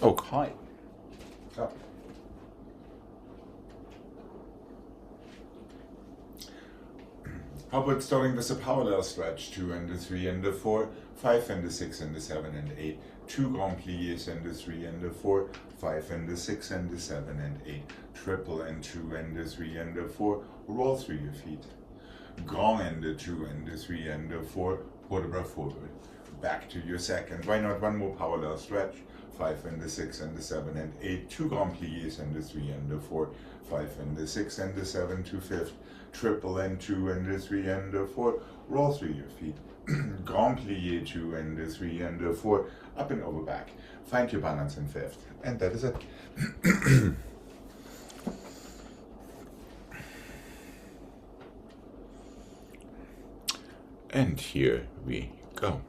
Oh, hi. Oh. How about starting with a parallel stretch? 2 and the 3 and the 4, 5 and the 6 and the 7 and 8. 2 grand pliés and the 3 and the 4, 5 and the 6 and the 7 and 8. Triple and 2 and the 3 and the 4. Roll through your feet. Grand and the 2 and the 3 and the 4. Port de bras forward. Back to your second. Why not one more parallel stretch? 5 and the 6 and the 7 and 8. 2 grand pliés and the 3 and the 4. 5 and the 6 and the 7 to fifth. Triple and 2 and the 3 and the 4. Roll through your feet. Grand plié 2 and the 3 and the 4. Up and over back. Find your balance in fifth. And that is it. And here we go.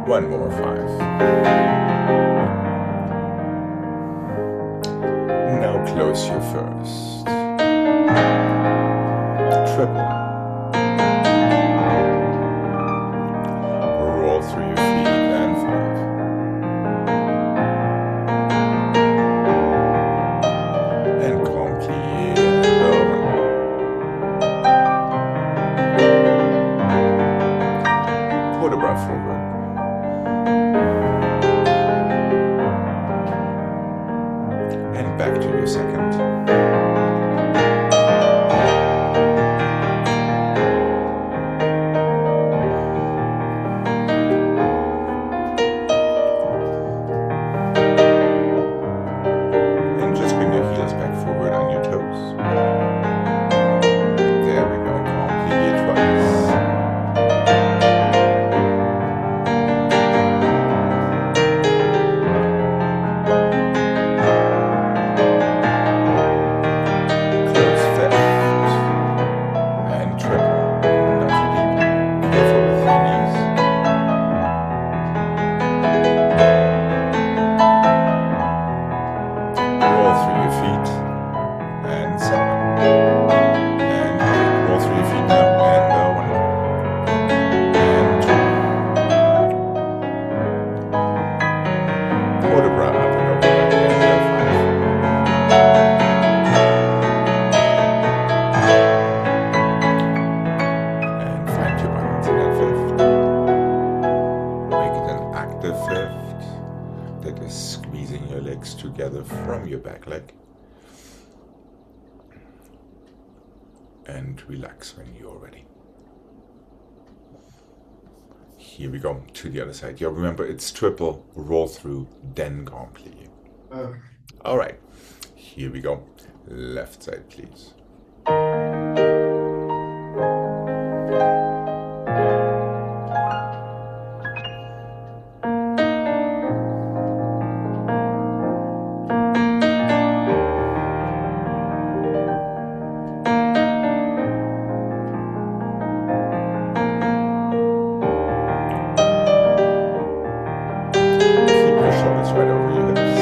One more 5. Now close your first. Triple. Roll through your feet and 5. And grand plié and over. Port de bras forward. And back to your second. And just bring your heels back forward on your toes. There we go, grand plié twice. That is squeezing your legs together from your back leg. And relax when you're ready. Here we go to the other side. Yeah, remember it's triple, roll through, then grand plié. All right, here we go. Left side, please. Right over your hips.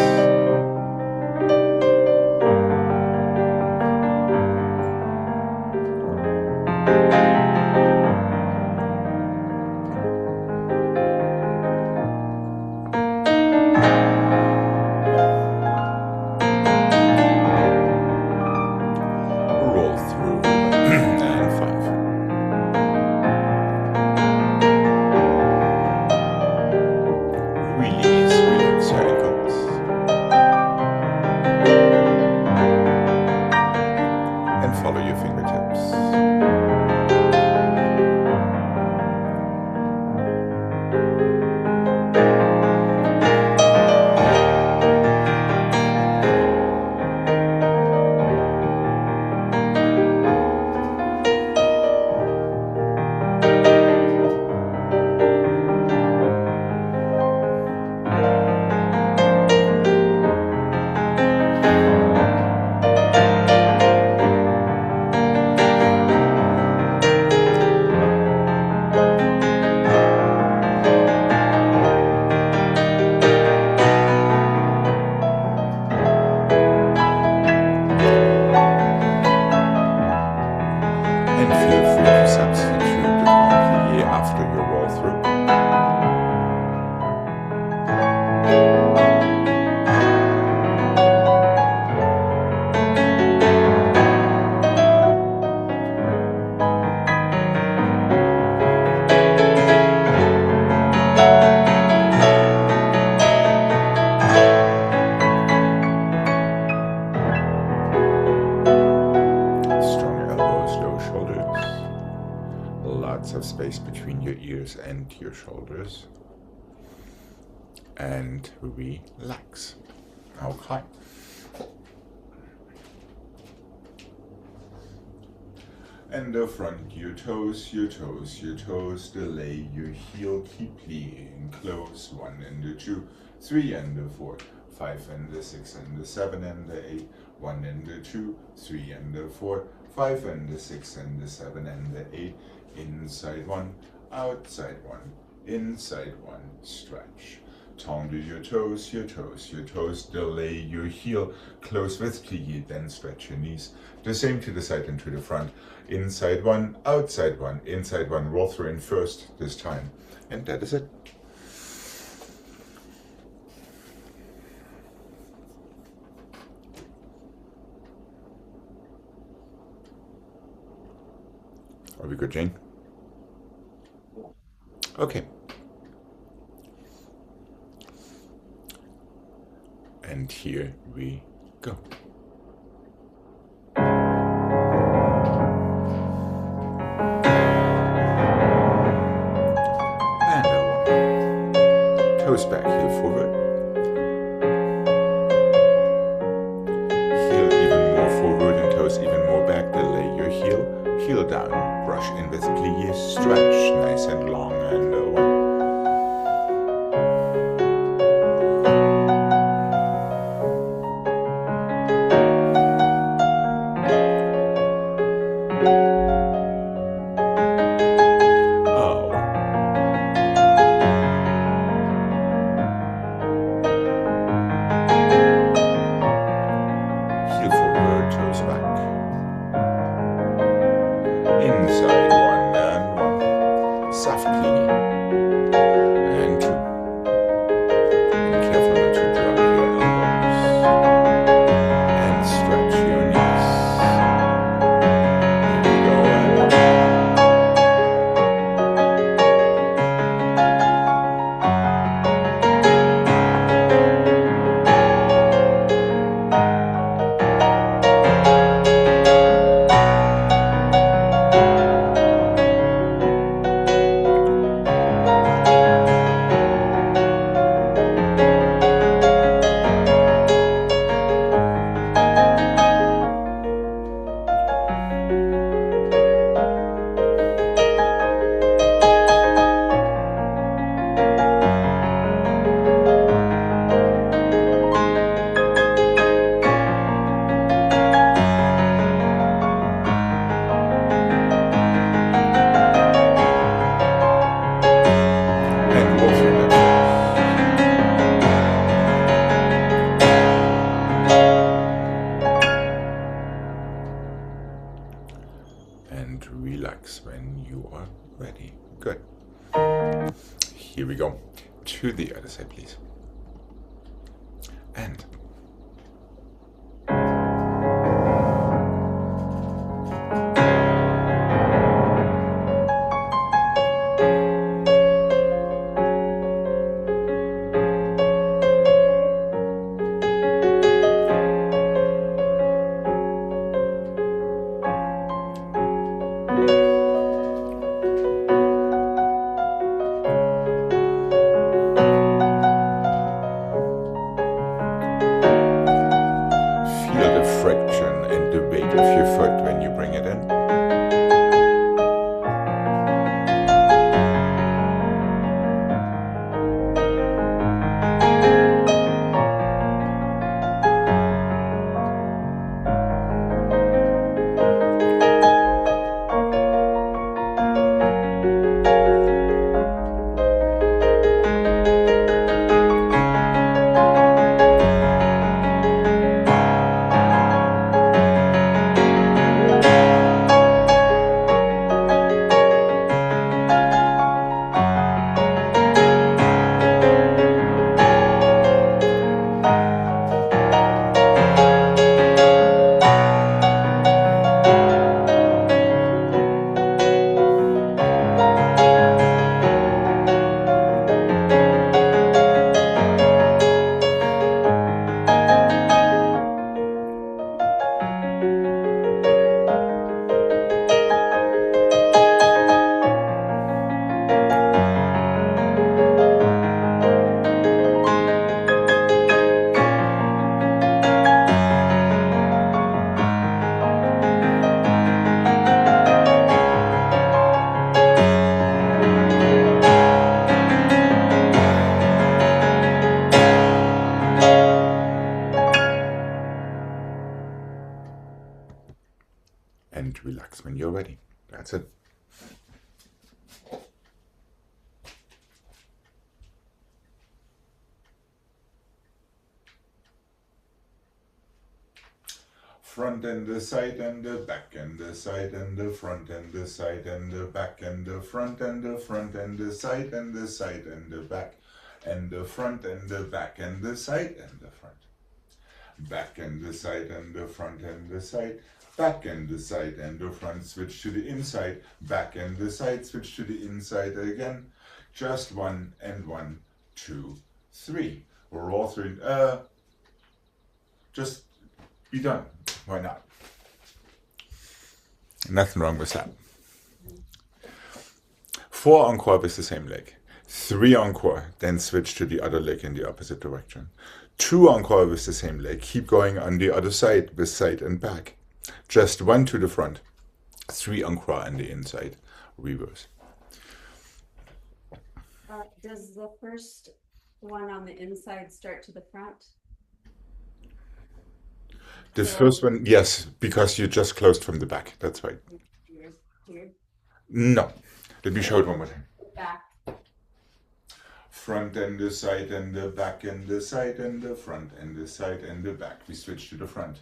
And feel free to substitute the grand plie after your roll through. Lots of space between your ears and your shoulders. And relax. Okay. And the front, your toes, your toes, your toes, delay your heel, keep playing, close, 1 and the 2, 3 and the 4, 5 and the 6 and the 7 and the 8, 1 and the 2, 3 and the 4, 5 and the 6 and the 7 and the 8, inside 1, outside 1, inside 1, stretch. Tendre your toes, your toes, your toes, delay your heel, close with plie, then stretch your knees. The same to the side and to the front. Inside 1, outside 1, inside 1, roll through in first this time. And that is it. Are we good, Jane? Okay. And here we go. And toes back, heel forward. Heel even more forward and toes even more back. Delay your heel. Heel down. Brush in with plie. Stretch nice and long and one. Inside 1 and 1, softly, and 2, and careful not to drop your elbows, and stretch your knees. Here we go, and roll through that first. And relax when you are ready. Good. Here we go. To the other side, please. And That's it. Front and the side and the back and the side and the front and the side and the back and the front and the front and the side and the side and the back and the front and the back and the side and the front. Back and the side and the front and the side. Back and the side and the front, switch to the inside. Back and the side, switch to the inside again. Just 1 and 1, 2, 3. Roll through. Just be done. Why not? Nothing wrong with that. 4 encore with the same leg. 3 encore, then switch to the other leg in the opposite direction. 2 encore with the same leg. Keep going on the other side with side and back. Just 1 to the front. 3 encore on the inside. Reverse. Does the first one on the inside start to the front? The first one, yes, because you just closed from the back. That's right. Here. No. Let me show it one more time. Back. Front and the side and the back and the side and the front and the side and the back. We switch to the front.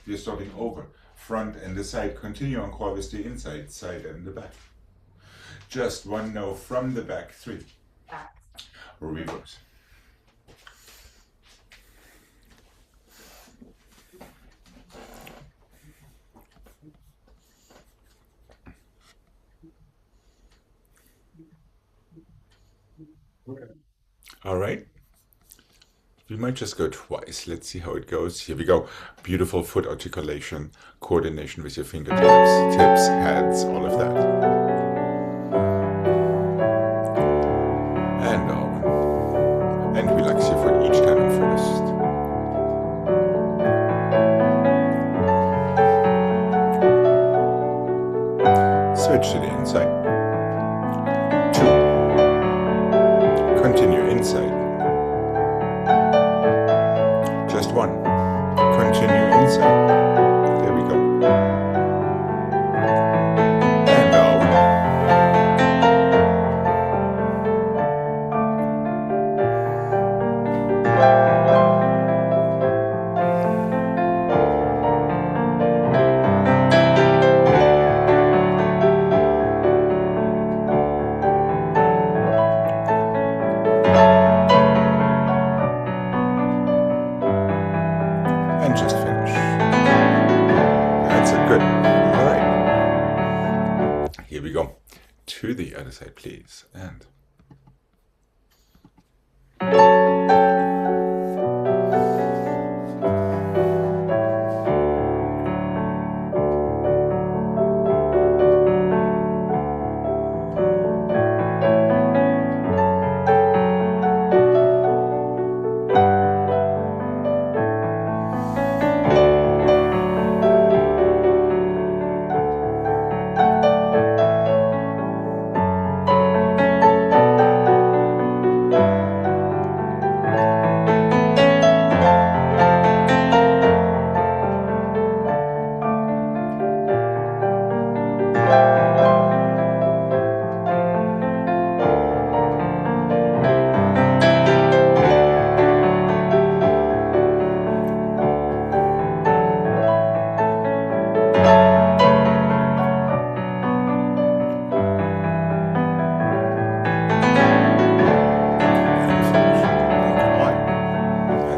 We're starting over. Front and the side. Continue encore with the inside, side and the back. Just 1 no from the back. 3. Back. Reverse. Okay. All right. We might just go twice. Let's see how it goes. Here we go. Beautiful foot articulation, coordination with your fingertips, tips, heads, all of that. And down. And relax your foot each time at first. Switch to the inside. 2. Continue inside. Just 1. Continue inside. There we go. And down. And just finish. That's it, good. All right. Here we go. To the other side, please. And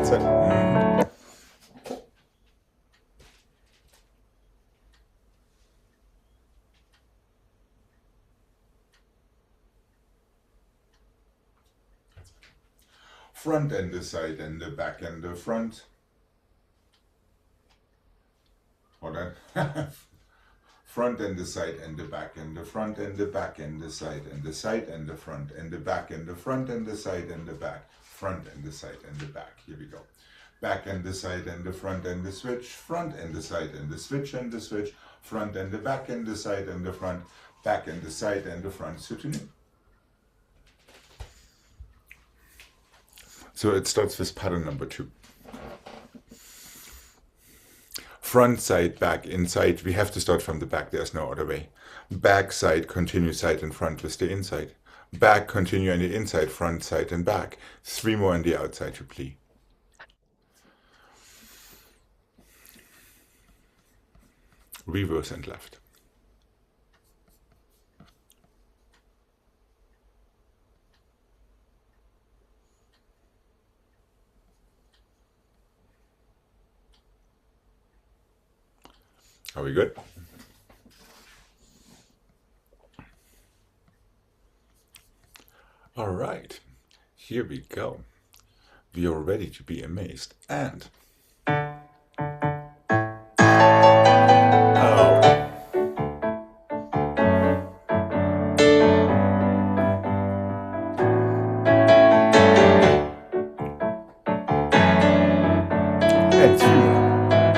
that's it. Front and the side and the back and the front. Hold on. Front and the side and the back and the front and the back and the side and the side and the front and the back and the front and the side and the back. Front and the side and the back. Here we go. Back and the side and the front and the switch. Front and the side and the switch and the switch. Front and the back and the side and the front. Back and the side and the front. Soutenu. So it starts with pattern number 2. Front side, back, inside. We have to start from the back, there's no other way. Back side, continue side and front with the inside. Back, continue on the inside, front, side and back. 3 more on the outside to plie. Reverse and left. Are we good? All right, here we go. We are ready to be amazed. And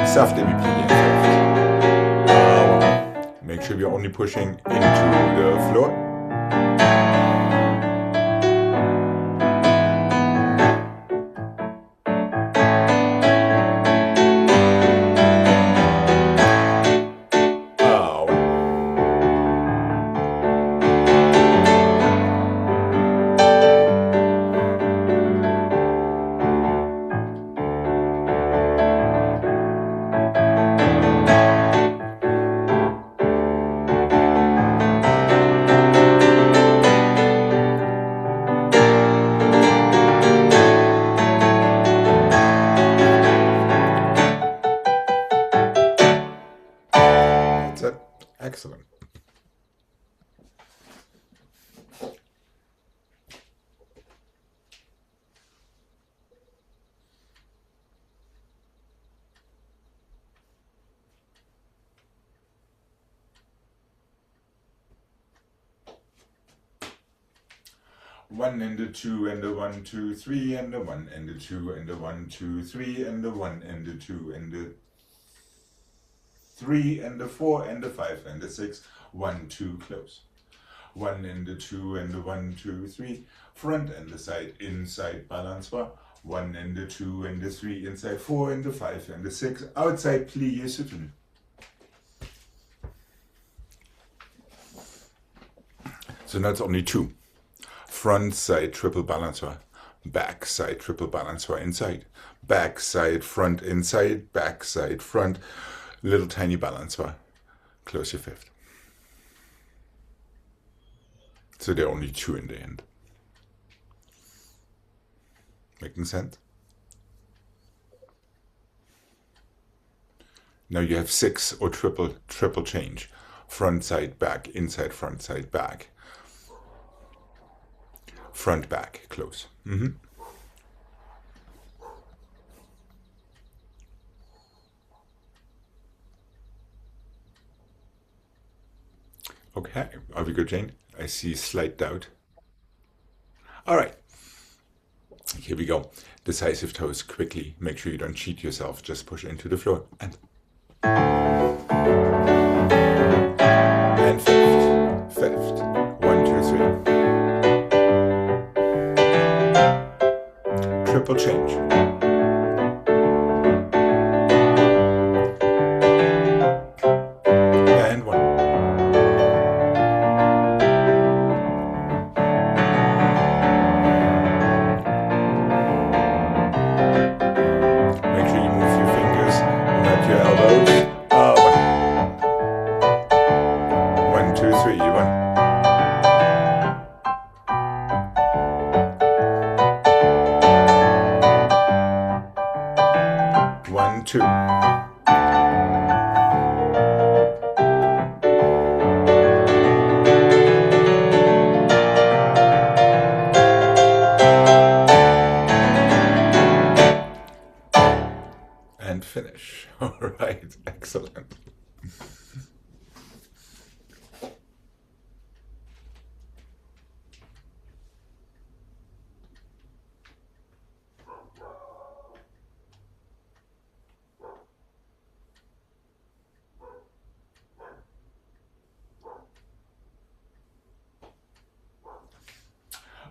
soft demi-plie. Make sure we're only pushing into the floor. Excellent. One and a 2 and a 1, 2, 3 and a 1 and a 2 and a 1, 2, 3 and a 1 and a 2 and a 3 and a 4 and a 5 and a 6. 1, 2, close. 1 and a 2 and a 1, 2, 3. Front and the side, inside balançoire. 1 and a 2 and a 3, inside 4 and a 5 and a 6. Outside plié soutenu. So that's only 2. Front side triple balançoire. Back side triple balançoire inside. Back side front inside. Back side front. Little tiny balançoire. Close your 5th. So there are only 2 in the end. Making sense? Now you have 6 or triple change. Front side back, inside front side back. Front back, close. Okay, are we good, Jane? I see slight doubt. All right, here we go. Decisive toes quickly. Make sure you don't cheat yourself. Just push into the floor. And 5th, 5th. 1, 2, 3. Triple change. And 1. Make sure you move your fingers, not your elbows. 1. 1, 2, 3. 1. 1, 2. And finish. All right, excellent.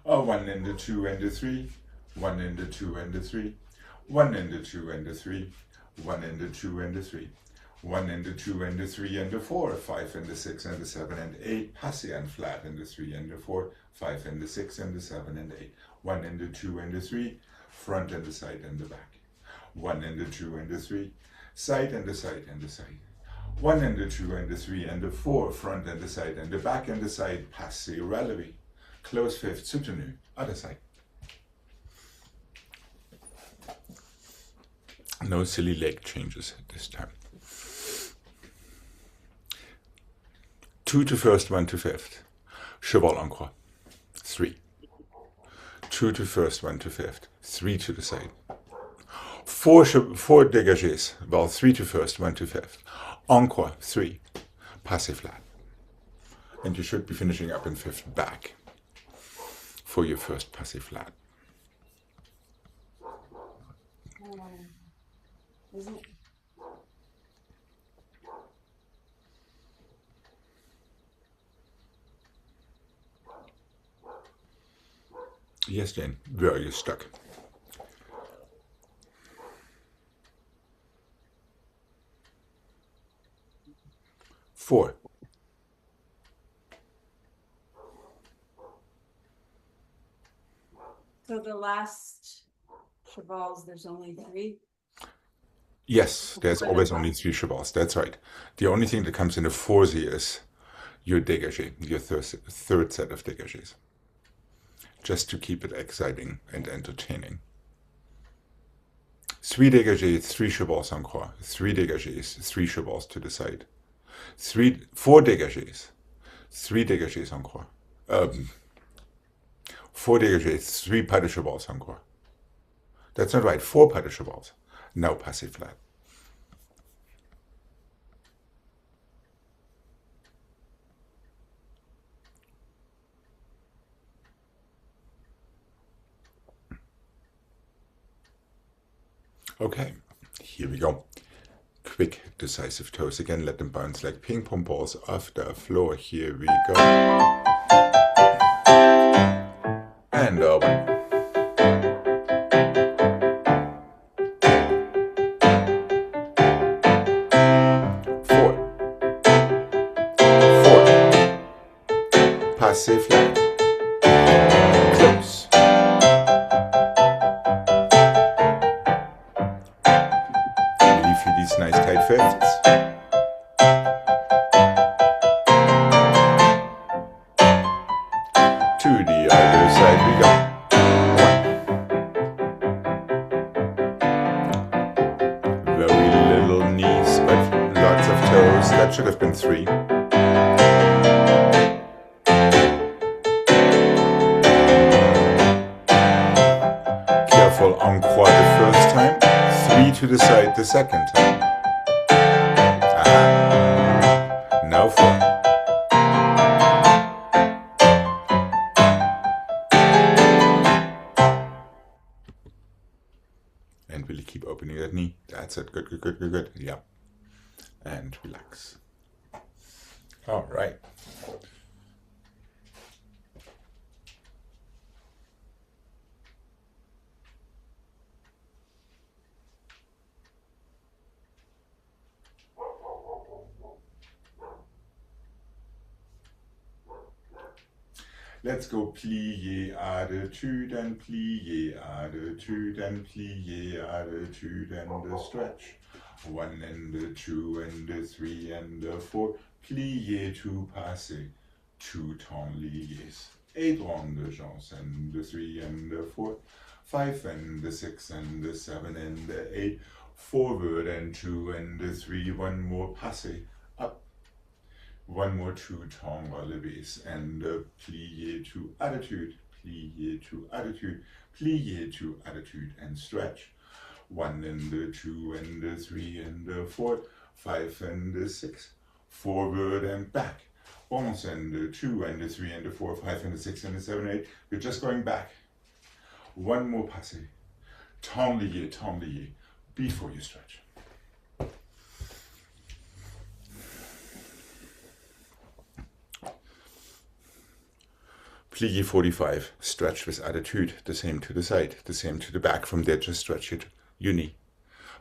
Oh, 1 and a 2 and a 3. 1 and a 2 and a 3. 1 and a 2 and a 3. 1 and a 2 and a 3. 1 and the 2 and the 3 and the 4, 5 and the 6 and the 7 and 8, passé and flat and the 3 and the 4, 5 and the 6 and the 7 and 8, 1 and the 2 and the 3, front and the side and the back, 1 and the 2 and the 3, side and the side and the side, 1 and the 2 and the 3 and the 4, front and the side and the back and the side, passé, relevé, close fifth, soutenu, other side. No silly leg changes this time. 2 to first, 1 to fifth. Cheval en croix. 3. 2 to first, 1 to fifth. 3 to the side. 4 dégagés. Well, 3 to first, 1 to fifth. En croix. 3. Passé flat. And you should be finishing up in fifth back for your first passé flat. Isn't Yes, Jane, where are you stuck? Four. so the last chevals, there's only 3? Yes, there's always only 3 chevals, that's right. The only thing that comes in the fourth is your dégagé, your third set of dégagés. Just to keep it exciting and entertaining. 3 dégagés, 3 chevals en croix, 3 dégagés, 3 chevals to the side. 4 dégagés, 3 dégagés en croix. 4 dégagés, 3 pas de chevals en croix. That's not right, 4 pas de chevals. Now passé flat. Okay, here we go. Quick, decisive toes again. Let them bounce like ping pong balls off the floor. Here we go. And over. 4. 4. Passé flat. Close. These nice tight fifths. To the other side we go. 1. Very little knees, but lots of toes. That should have been 3. Careful en croix the first time. 3 to the side the second time. Now 4. And really keep opening that knee. That's it. Good, good, good, good, good. Yeah. And relax. All right. Let's go plié, attitude and plié, attitude and plié, attitude and the stretch. 1 and the 2 and the 3 and the 4, plié to passé, 2 temps liés. 8 ronds de jambes and the 3 and the 4, 5 and the 6 and the 7 and the 8, forward and 2 and the 3, 1 more passé, up. 1 more 2 temps relevés and plié to attitude, plié to attitude, plié to attitude and stretch. 1 and the 2 and the 3 and the 4, 5 and the 6, forward and back. 1 and the 2 and the 3 and the 4, 5 and the 6 and the 7 and 8. You're just going back. 1 more passé. Temps lié, before you stretch. Plié 45, stretch with attitude, the same to the side, the same to the back. From there, just stretch your knee.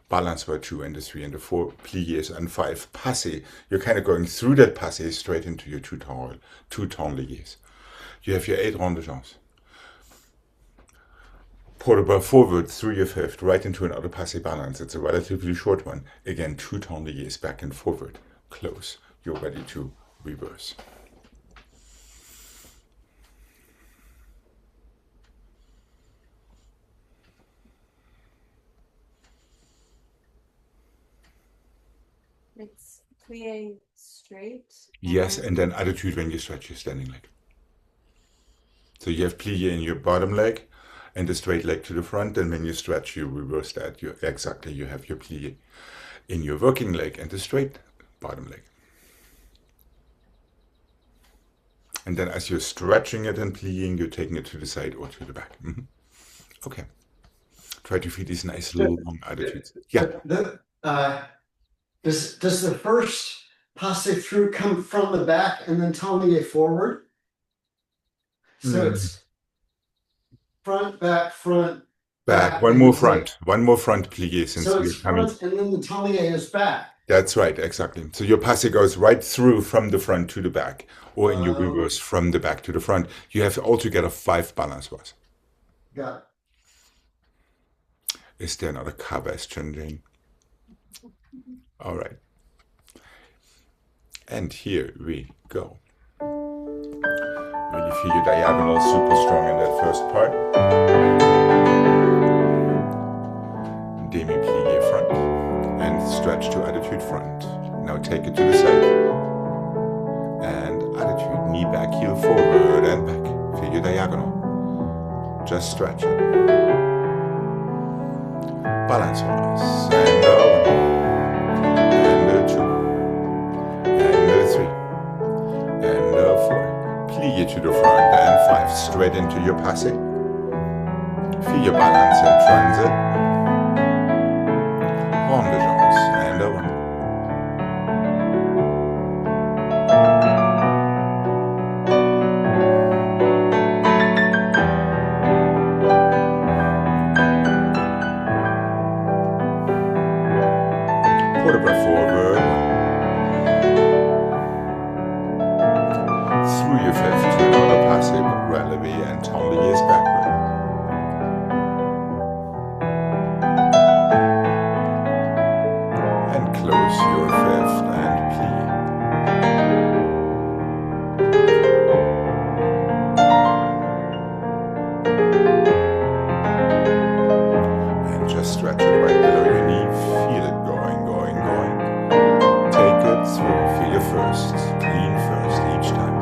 balance for 2 and the 3 and the 4, pliés and 5, passé. You're kind of going through that passé straight into your two temps liés. You have your 8 rond de jambe. Port de bras forward through your 5th, right into another passé balance. It's a relatively short one. Again, 2 temps liés, back and forward, close. You're ready to reverse. It's plie straight. Yes, and then attitude when you stretch your standing leg. So you have plie in your bottom leg and the straight leg to the front, and when you stretch, you reverse that. You have your plie in your working leg and the straight bottom leg. And then as you're stretching it and plieing, you're taking it to the side or to the back. Okay. Try to feel these nice little long attitudes. Yeah. Does the first passé through come from the back and then tablier forward? So it's front, back, back. One more front plie, since so it's front and then the tablier is back. That's right, exactly. So your passé goes right through from the front to the back, or in your reverse from the back to the front. You have altogether 5 balance bars. Got it. Is there another question, Jane? All right. And here we go. Really feel your diagonal super strong in that first part. Demi-plie front. And stretch to attitude front. Now take it to the side. And attitude, knee back, heel forward and back. Feel your diagonal. Just stretch it. Balance wise. And and 2. And 3. And 4. Plie to the front and 5. Straight into your passé. Feel your balance in transit. Rond de jambes. And 1. Quarter forward. Through your 5th to another passé, relevé and tabliers backward. And close your 5th and plie. And just stretch it right below your knee. Feel it going, going, going. Take it through. Feel your first. Clean first each time.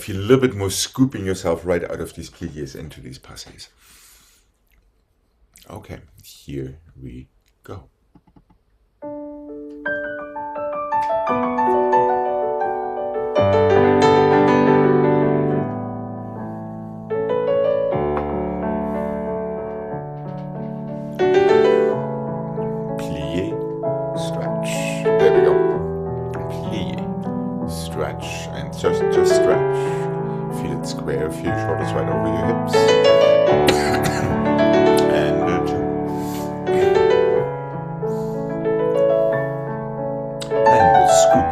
feel a little bit more scooping yourself right out of these pliés into these passés. Okay, here we go. Plié, stretch. There we go. Plié, stretch, and just stretch. Feel it square, feel your shoulders right over your hips. And two. And the scoop.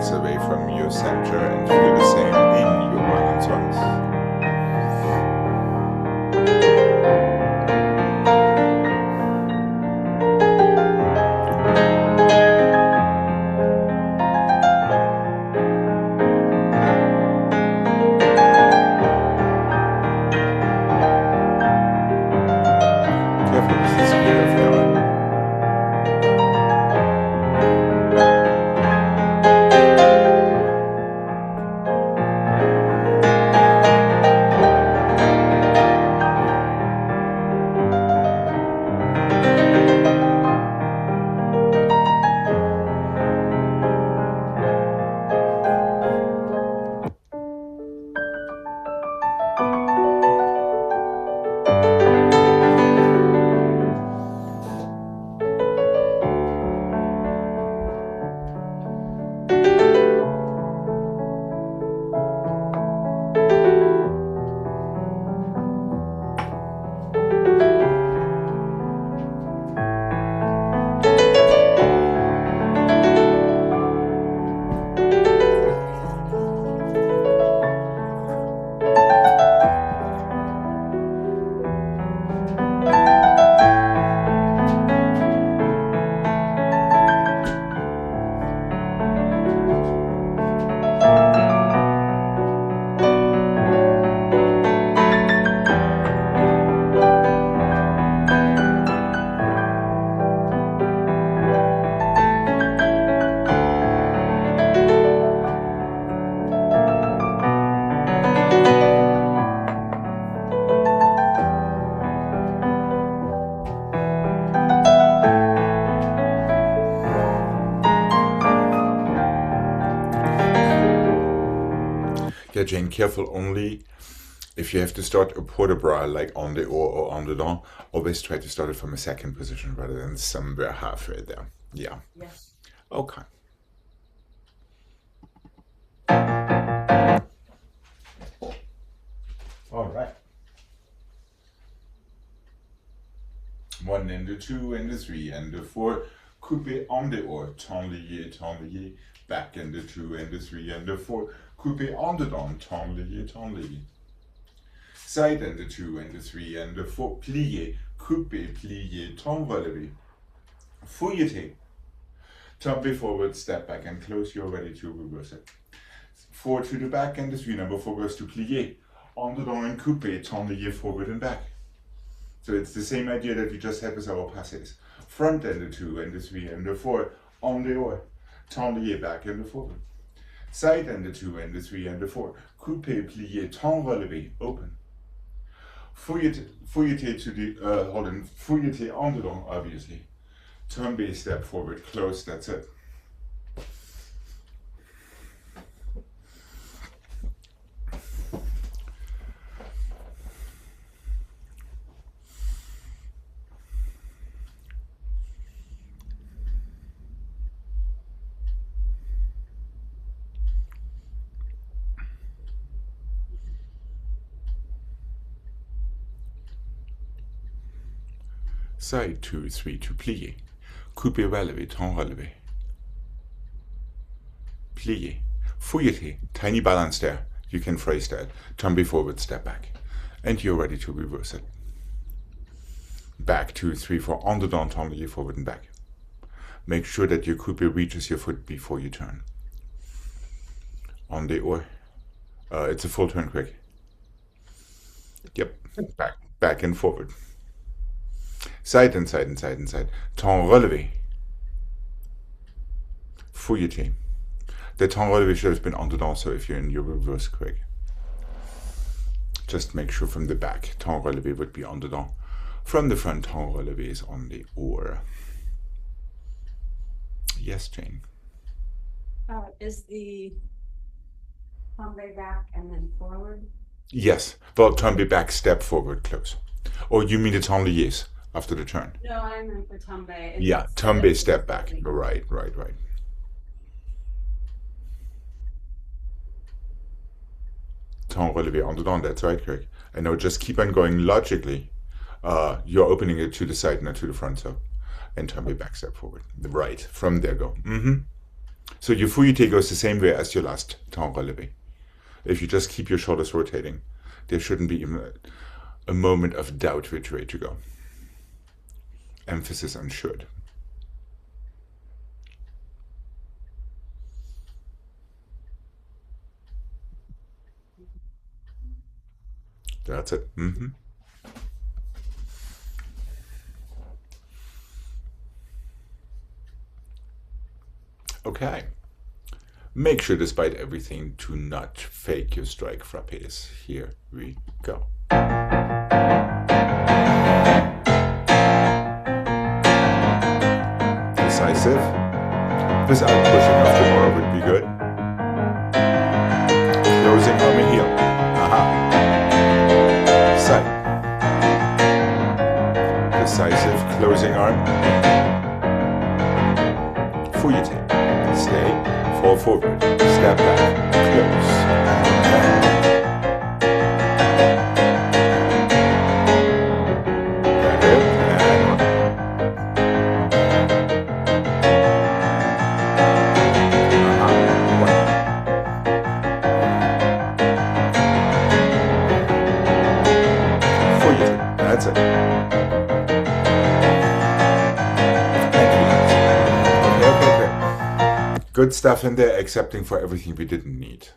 Away from your center and feel the same in your balance ones. Careful with the speed of your arm. Yeah, Jane, careful only if you have to start a port de bras like on the or on the don, always try to start it from a second position rather than somewhere halfway there. Yeah. Yes. Okay. All right. 1 and the 2 and the 3 and the 4. Coupé en dehors, temps lié, back and the 2 and the 3 and the 4. Coupé en dedans, temps lié. Side and the 2 and the 3 and the 4. Plié, coupé, plié, temps relevé. Fouilleté. Tumble forward, step back and close, you're ready to reverse it. 4 to the back and the 3, number 4 goes to plié. En dedans and coupé, temps lié, forward and back. So it's the same idea that we just had with our passes. Front and the 2 and the 3 and the 4, en dehors, temps lié, back and the forward. Side and the 2 and the 3 and the 4, coupé, plié, temps relevé, open. Fouilleté to the, fouilleté en dedans, obviously. Turn base, step forward, close, that's it. Side 2, 3 to plie. Coupé relevé, temps relevé. Plie. Fouilleté. Tiny balance there. You can phrase that. Tombe forward, step back. And you're ready to reverse it. Back 2, 3, 4. On the down, tombe forward and back. Make sure that your coupé reaches your foot before you turn. On the or. It's a full turn quick. Yep. Back and forward. Side and side and side and side. Temps relevé. Fouilleté. The temps relevé should have been on the down, so if you're in your reverse quick. Just make sure from the back, temps relevé would be on the down. From the front, temps relevé is on the or. Yes, Jane. Is the tombe back and then forward? Yes. Well, tombe back, step forward, close. Or you mean the temps liés after the turn? No, I meant for tombe. Yeah, tombe, step back. Right. Temps relevé on the down, that's right, Greg. And now just keep on going logically. You're opening it to the side, not to the front, so. And tombe back, step forward. Right, from there go. So your fouilleté goes the same way as your last temps relevé. If you just keep your shoulders rotating, there shouldn't be even a moment of doubt which way to go. Emphasis on should. That's it. Okay. Make sure, despite everything, to not fake your strike frappés. Here we go. Decisive. Without pushing off the bar would be good. Closing on the heel. Side. Decisive, closing arm. Fouilleté. Stay. Fall forward, step back, close. Back up, and one. One. Fouilleté, that's it. Good stuff in there, excepting for everything we didn't need.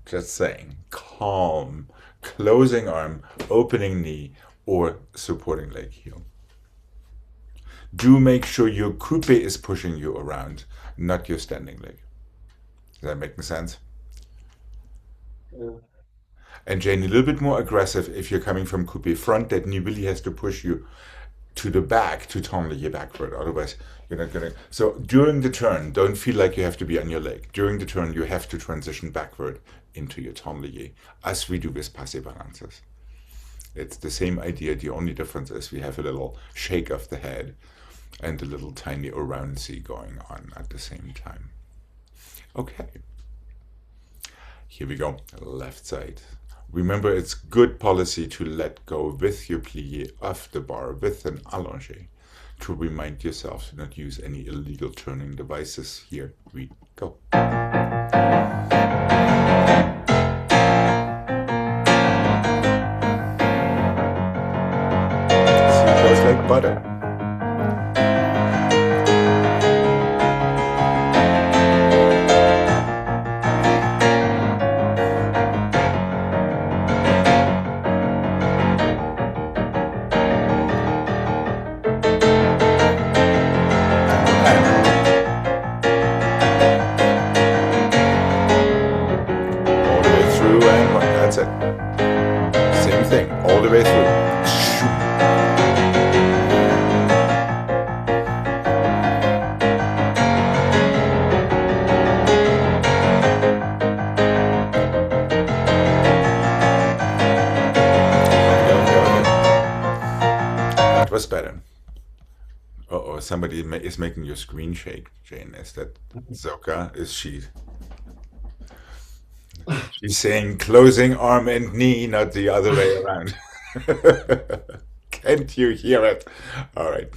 Just saying. Calm. Closing arm, opening knee, or supporting leg heel. Do make sure your coupé is pushing you around, not your standing leg. Does that make sense? Yeah. And Jane, a little bit more aggressive if you're coming from coupé front. That knee really has to push you to the back to tombe your backward. Otherwise, you're not gonna. So during the turn, don't feel like you have to be on your leg. During the turn, you have to transition backward into your tombe, as we do with passe balances. It's the same idea. The only difference is we have a little shake of the head and a little tiny around-see going on at the same time. Okay. Here we go. Left side. Remember, it's good policy to let go with your plie of the bar with an allongé to remind yourself to not use any illegal turning devices. Here we go. See, it goes like butter. Same thing, all the way through. Okay. That was better. Uh-oh, somebody is making your screen shake, Jane. Is that Zoka? Is she... She's saying closing arm and knee, not the other way around. Can't you hear it? All right.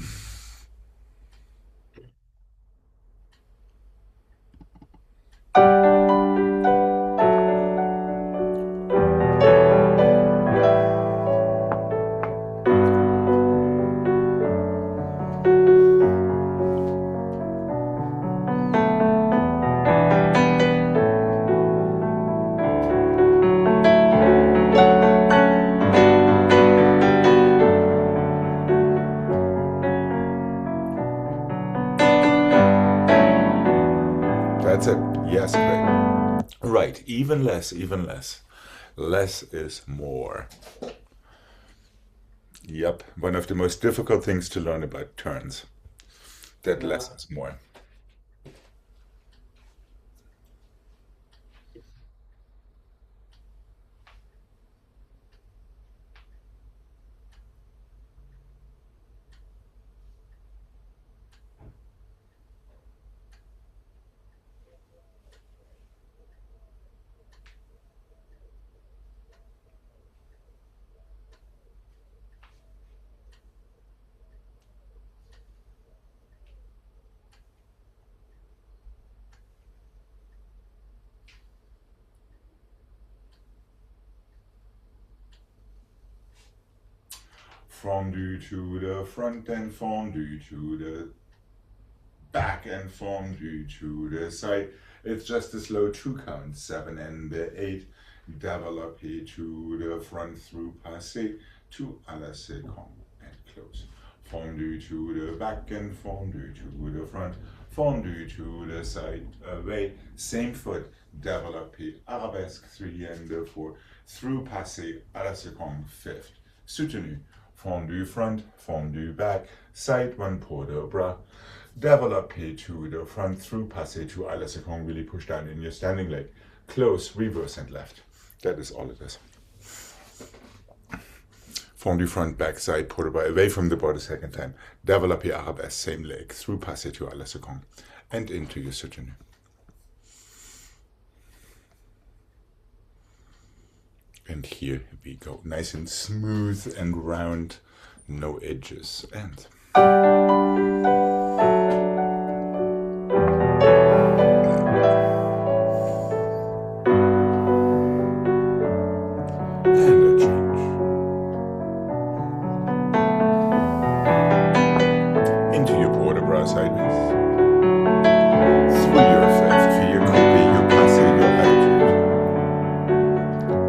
That's it. Yes, Gregg. Right. Even less, even less. Less is more. Yep. One of the most difficult things to learn about turns. That less is more. Fondue to the front and fondue to the back and fondue to the side. It's just a slow 2 count, 7 and the 8. Développé to the front through passé to à la seconde and close. Fondue to the back and fondue to the front. Fondue to the side away. Same foot. Développé arabesque 3 and the 4 through passé à la seconde 5th. Soutenu. Fondue front, fondue back, side 1 port de bras. Développé to the front through passé to à la seconde, really push down in your standing leg. Close, reverse and left. That is all it is. Fondue front, back, side, port de bras, away from the body 2nd time. Développé arabesque, same leg, through passé to à la seconde. And into your soutenu. And here we go, nice and smooth and round, no edges. And a change. Into your port de bras sideways. Through your 5th, for your coupé, your passé, your attitude.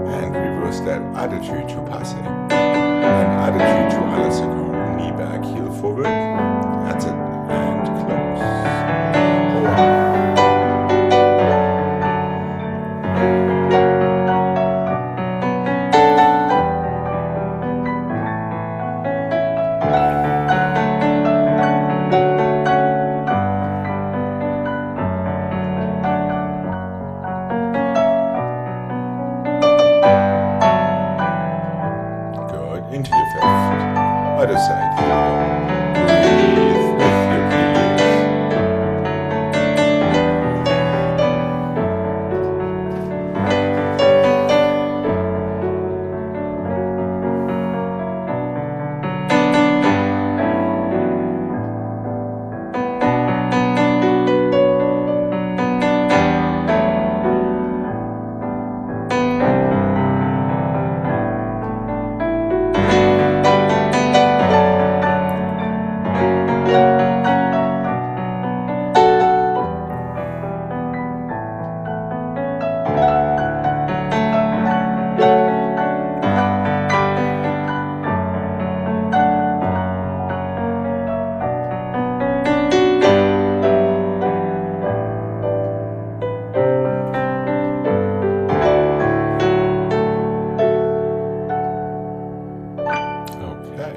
And reverse that attitude to passé. And attitude to à la seconde. Knee back, heel forward. That's it. And close. Good. Into your 5th. Other side. Breathe with your pliés. Okay.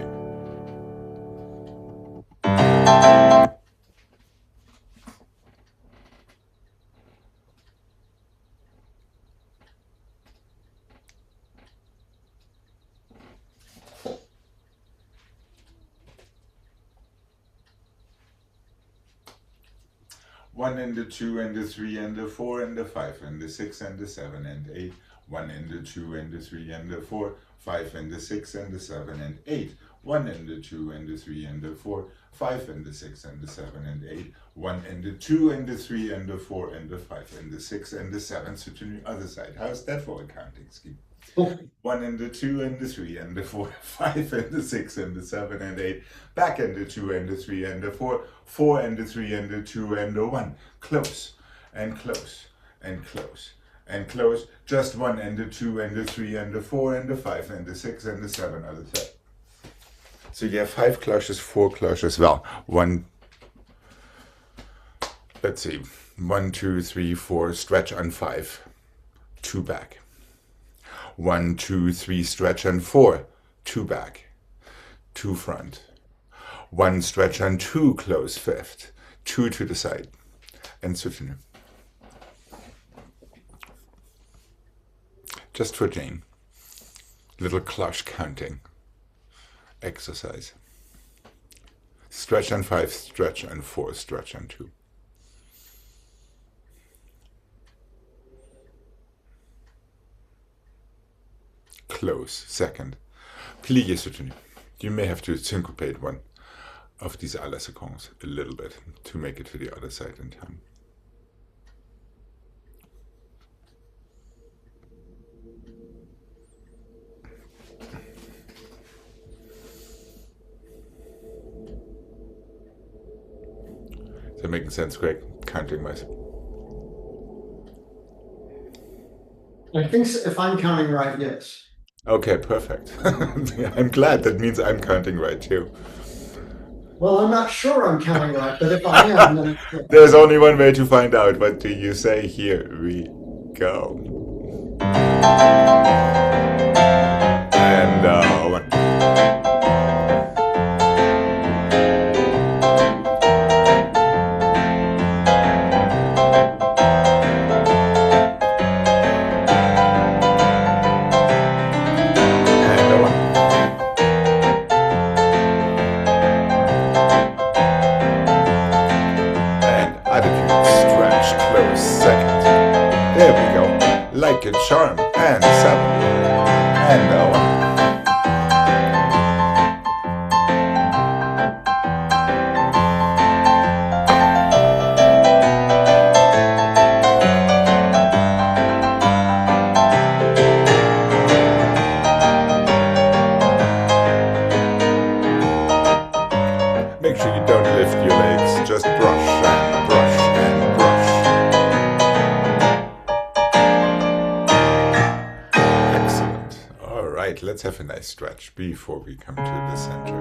One and the 2 and the 3 and the 4 and the 5 and the 6 and the 7 and 8. 1 and the 2 and the 3 and the 4. 5 and the 6 and the 7 and 8. 1 and the 2 and the 3 and the 4. 5 and the 6 and the 7 and 8. 1 and the 2 and the 3 and the 4 and the 5 and the 6 and the 7. So to the other side. How's that for a counting scheme? 1 and the 2 and the 3 and the 4, 5 and the 6 and the 7 and 8, back and the 2 and the 3 and the 4, 4 and the 3 and the 2 and the 1, close and close and close and close, just 1 and the 2 and the 3 and the 4 and the 5 and the 6 and the 7 other side. So you have 5 cloches, 4 cloches, well, 1, let's see, 1, 2, 3, 4, stretch on 5, 2 back. 1, 2, 3, stretch on 4, 2 back, 2 front. 1 stretch on 2, close 5th, 2 to the side, and switching. Just for Jane. Little cloche counting exercise. Stretch on 5, stretch on 4, stretch on 2. Close, second. Plié soutenu. You may have to syncopate one of these à la séquence a little bit to make it to the other side in time. Is that making sense, Greg? Counting wise. I think if I'm counting right, yes. Okay, perfect. I'm glad. That means I'm counting right too. Well, I'm not sure I'm counting right, but if I am, then There's only one way to find out. What do you say? Here we go. And one. Like a charm, and 7, and 1. Make sure you don't lift your legs, just brush and brush and brush. Let's have a nice stretch before we come to the center.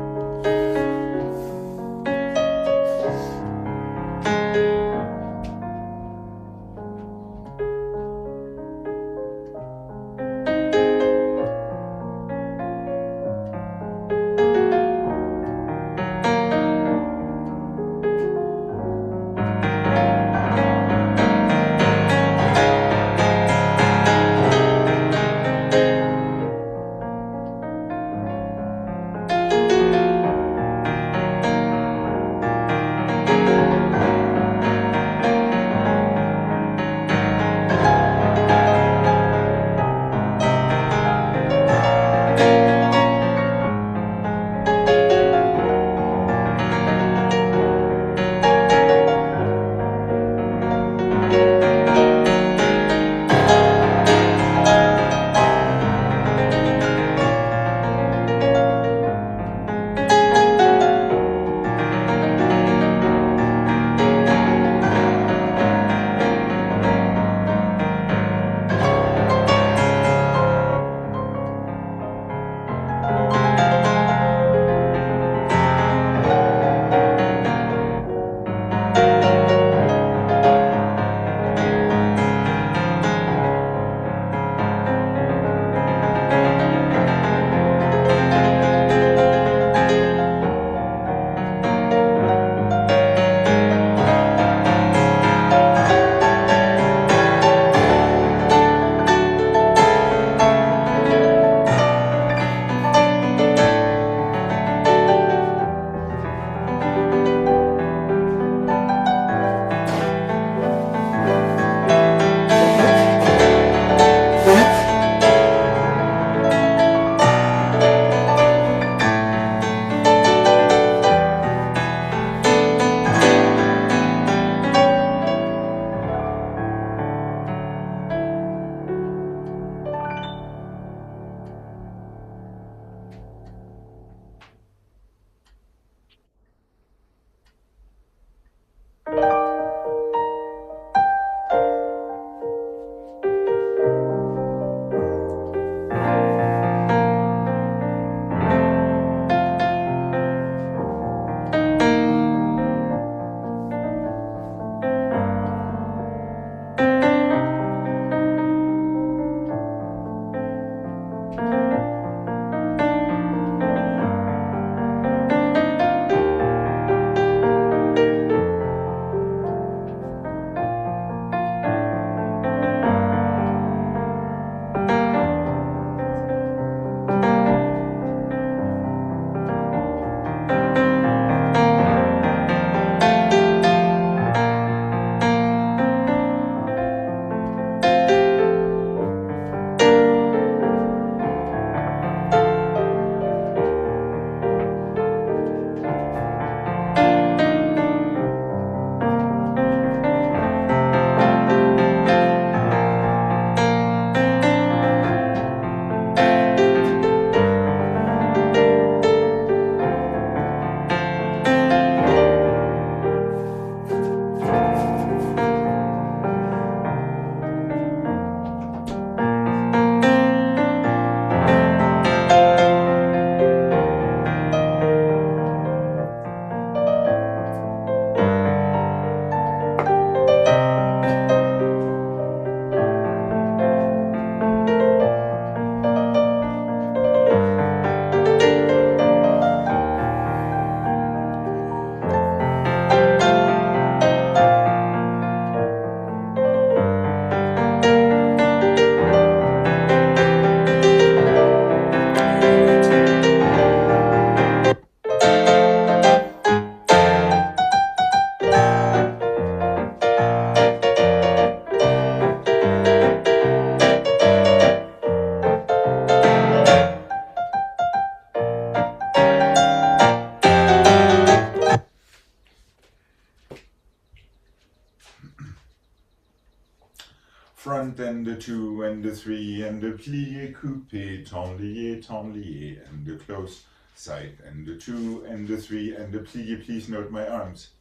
front and the 2 and the 3 and the plie, coupe, tenlier, and the close, side and the 2 and the 3 and the plie, please note my arms.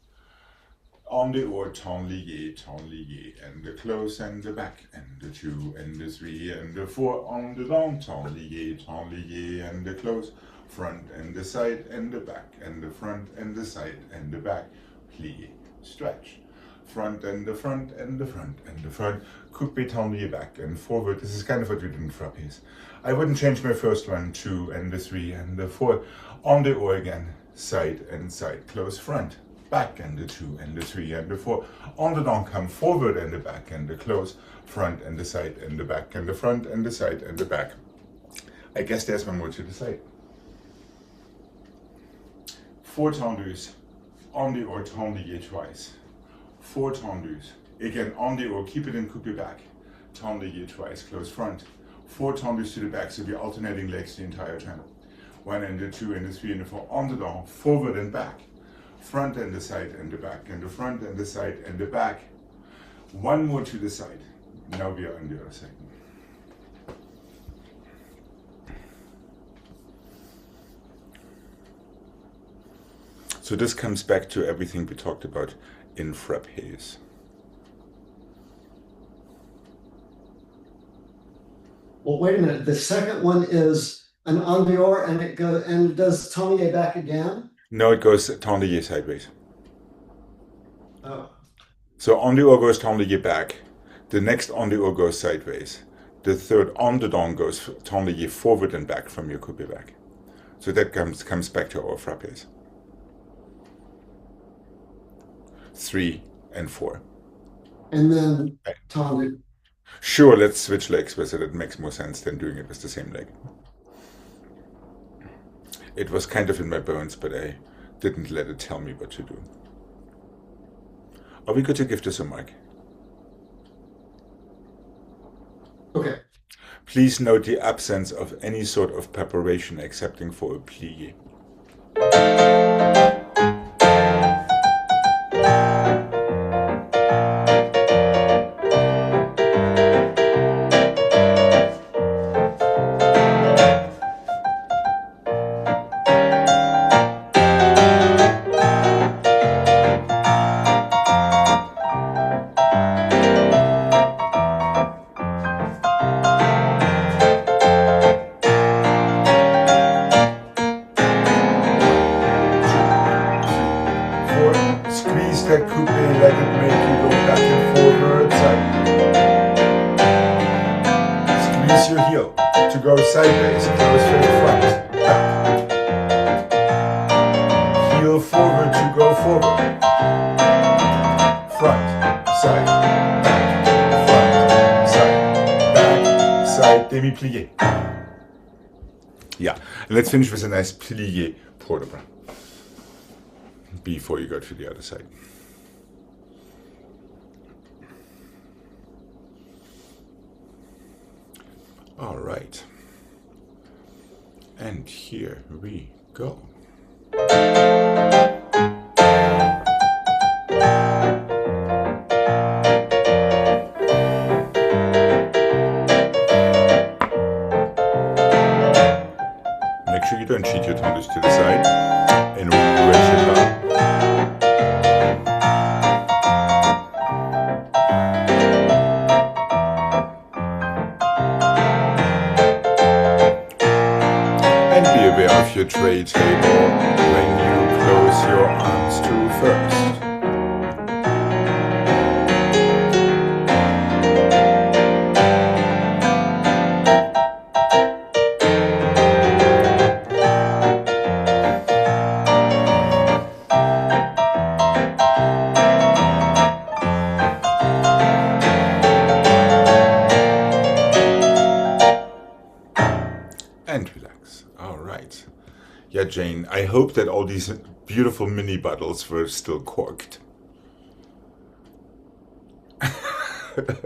En dehors, tenlier, and the close and the back, and the 2 and the 3 and the 4 en dedans, tenlier, and the close, front and the side and the back, and the front and the side and the back, plie, stretch. Front and the front and the front and the front, coupe, tenlier, back and forward. This is kind of what we did in frappes. I wouldn't change my first one, 2 and the 3 and the 4. En dehors again, side and side, close front. Back and the 2 and the 3 and the 4. En dedans, come forward and the back and the close, front and the side and the back and the front and the side and the back. I guess there's one more to the side. 4 tendus, en dehors, tenlier twice. 4 tendus, again en dehors, keep it in coupe back. Tenlier twice, close front. 4 tendus to the back, so we're alternating legs the entire time. 1 and the 2 and the 3 and the 4. En dedans, forward and back. Front and the side and the back, and the front and the side and the back. One more to the side. Now we are on the other side. So this comes back to everything we talked about in frappes. Well, wait a minute. The second one is an en dehors, and it goes and does tenlier back again. No, it goes tenlier sideways. Oh. So en dehors goes tenlier back. The next en dehors goes sideways. The third en dedans goes tenlier forward and back from your coupe back. So that comes back to our frappes. 3 and 4. And then tenlier. Sure, let's switch legs with it. It makes more sense than doing it with the same leg. It was kind of in my bones, but I didn't let it tell me what to do. Are we good to give this a mark? Okay. Please note the absence of any sort of preparation excepting for a plie. That coupe, let it make you go back and forward, side. Squeeze your heel to go sideways, close for the front, back. Heel forward to go forward. Front, side, back, front, side, back, side, demi-plié. Yeah, and let's finish with a nice plié port de bras before you go to the other side. All right, and here we go. Make sure you don't cheat your tendus to the side and wedge it up. Of your tray table when you close your arms to first. And relax. All right. Yeah, Jane, I hope that all these beautiful mini bottles were still corked.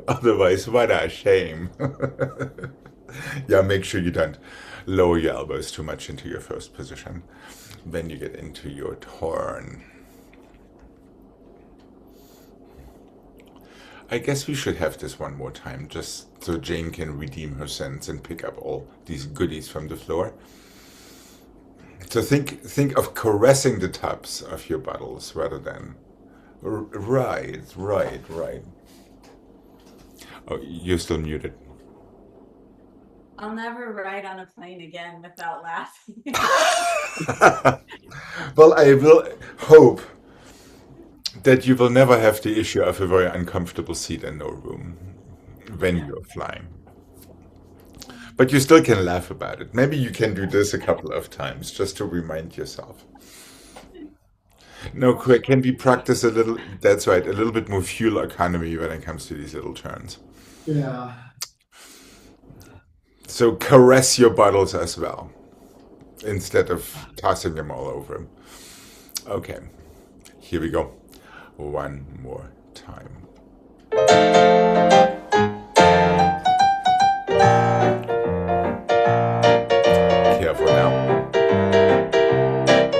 Otherwise, what a shame. Yeah, make sure you don't lower your elbows too much into your first position when you get into your turn. I guess we should have this one more time, just so Jane can redeem her sense and pick up all these goodies from the floor. So think of caressing the tops of your bottles rather than right. Oh, you're still muted. I'll never ride on a plane again without laughing. Well, I will hope that you will never have the issue of a very uncomfortable seat and no room when you're flying. But you still can laugh about it. Maybe you can do this a couple of times just to remind yourself. No, can we practice a little? That's right, a little bit more fuel economy when it comes to these little turns. Yeah. So caress your bottles as well, instead of tossing them all over. Okay, here we go. One more time. Careful now.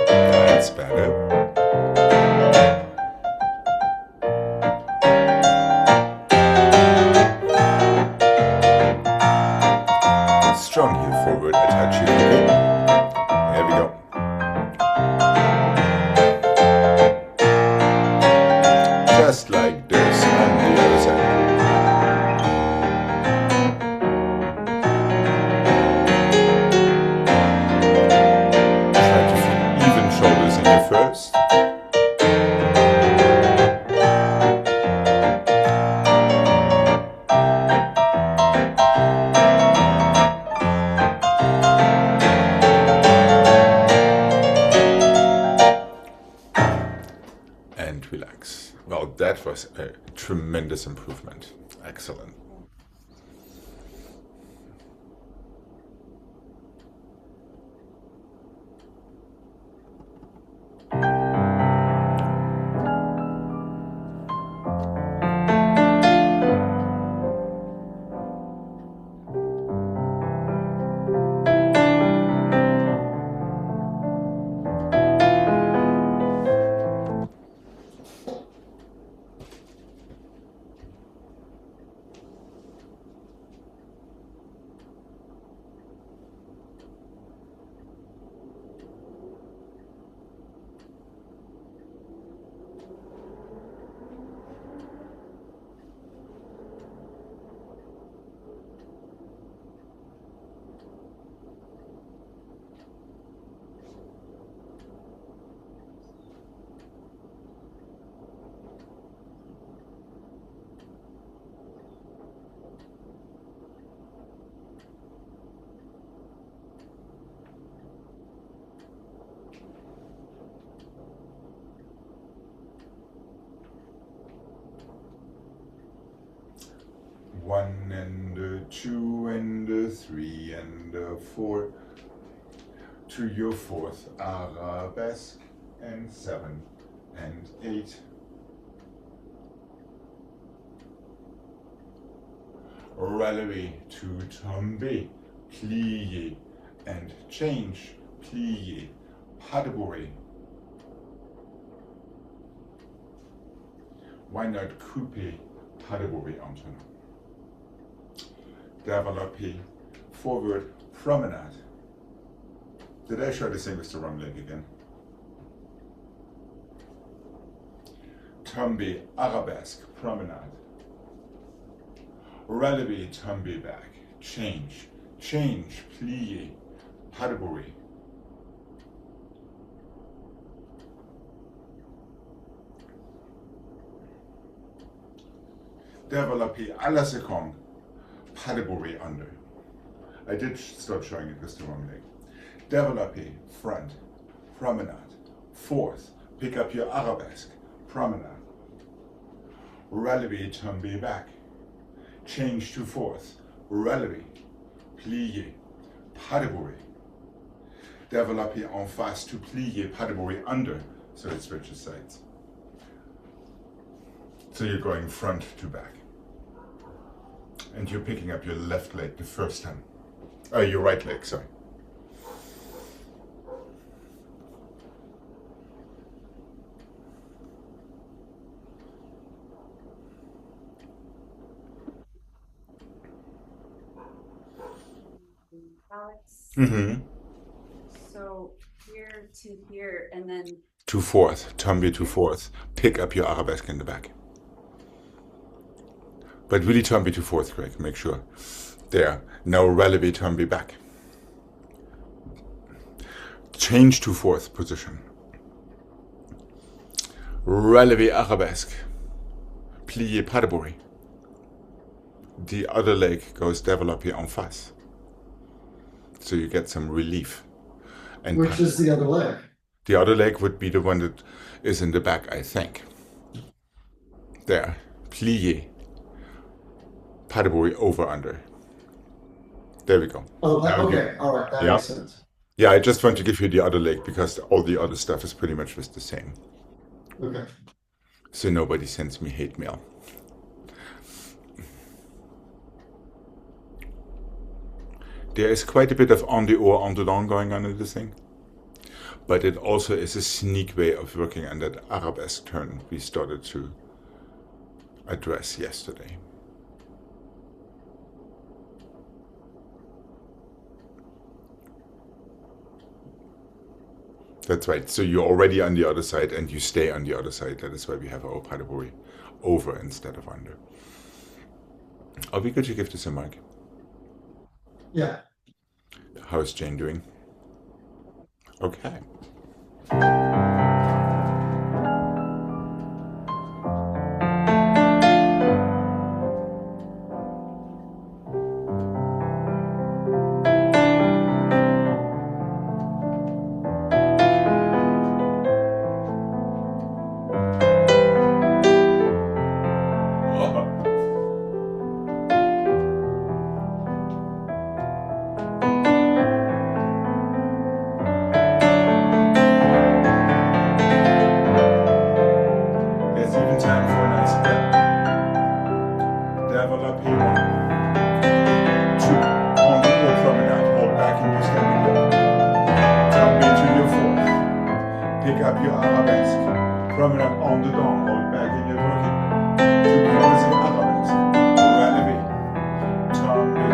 That's better. Strong heel forward, attach your ankle. There we go. Just like this on the other side. Try to feel even shoulders in your first. And relax. Well, that was a tremendous improvement. Excellent. One and a two and a three and a four to your fourth arabesque and 7 and 8. Relevé to tomber, plié and change, plié, pas de bourrée. Why not couper, pas de bourrée entre nous. Développer, forward, promenade. Did I show this thing with the wrong leg again? Tomber, arabesque, promenade. Relevé, tomber back. Change, change, plié, pas de bourrée. Développer à la seconde, pas de bourrée under. I did start showing it with the wrong leg. Développer, front, promenade. Fourth, pick up your arabesque, promenade. Relevé, tomber back. Change to fourth, relevé, plié, pas de bourrée. Développer en face to plié, pas de bourrée under, so it switches sides. So you're going front to back. And you're picking up your left leg the first time. Your right leg, sorry. Alex. Mm-hmm. So here to here, and then To fourth, tombi to fourth. Pick up your arabesque in the back. But really tombi to fourth, Greg, make sure. There. Now releve tombi back. Change to fourth position. Releve arabesque. Plié pas de bruit. The other leg goes développé en face. So you get some relief. And Which is the other leg? the other leg would be the one that is in the back, I think. There. Plié. Pas de bruit, over, under. There we go. Oh, that, Now okay. All right. That Yeah. makes sense. Yeah, I just want to give you the other leg because all the other stuff is pretty much just the same. Okay. So nobody sends me hate mail. There is quite a bit of on the or on the down going on in this thing. But it also is a sneak way of working on that arabesque turn we started to address yesterday. That's right. So you're already on the other side and you stay on the other side. That is why we have our pas de bruit over instead of under. Are we good to give this a mark? Yeah. How's Jane doing? Okay. There's even time for a nice step. Develop here. 2. On the or promenade. Hold back in your standing up. Jump into your fourth. Pick up your arabesque. Promenade on the dawn. Hold back in your working. 2 close in arabesque. Releve. Tombe.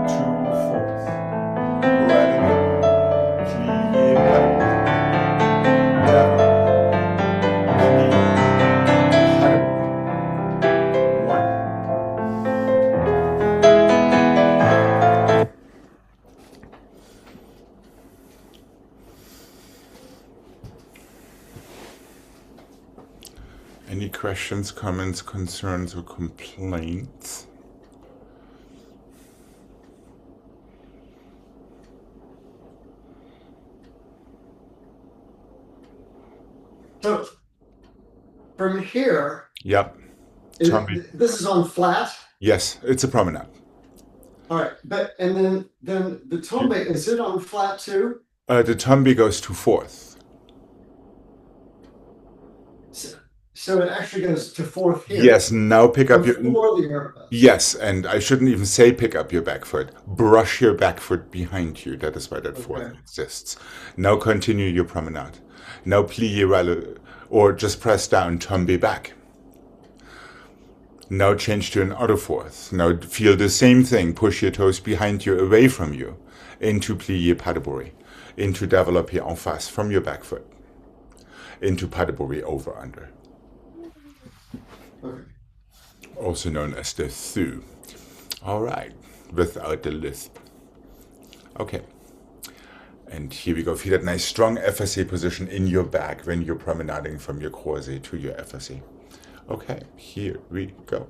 2 fourth. Releve. Plié paddle. Develop. Any questions, comments, concerns, or complaints? So from here, Yep. Tommy. this is on flat. Yes, it's a promenade. All right, but and then the tombe, is it on flat too? The tombi goes to fourth. So it actually goes to fourth here. Yes, now pick up your... Before the arabesque. Yes, and I shouldn't even say pick up your back foot. Brush your back foot behind you. That is why that fourth Okay. exists. Now continue your promenade. Now plié rale, or just press down, tombe back. Now change to an other fourth. Now feel the same thing. Push your toes behind you, away from you, into plié pas de bruit, into développé en face from your back foot, into pas de bruit over under. Okay. Also known as the thu. All right, without the lisp. Okay. And here we go. Feel that nice strong FSA position in your back when you're promenading from your croisé to your FSA. Okay, here we go.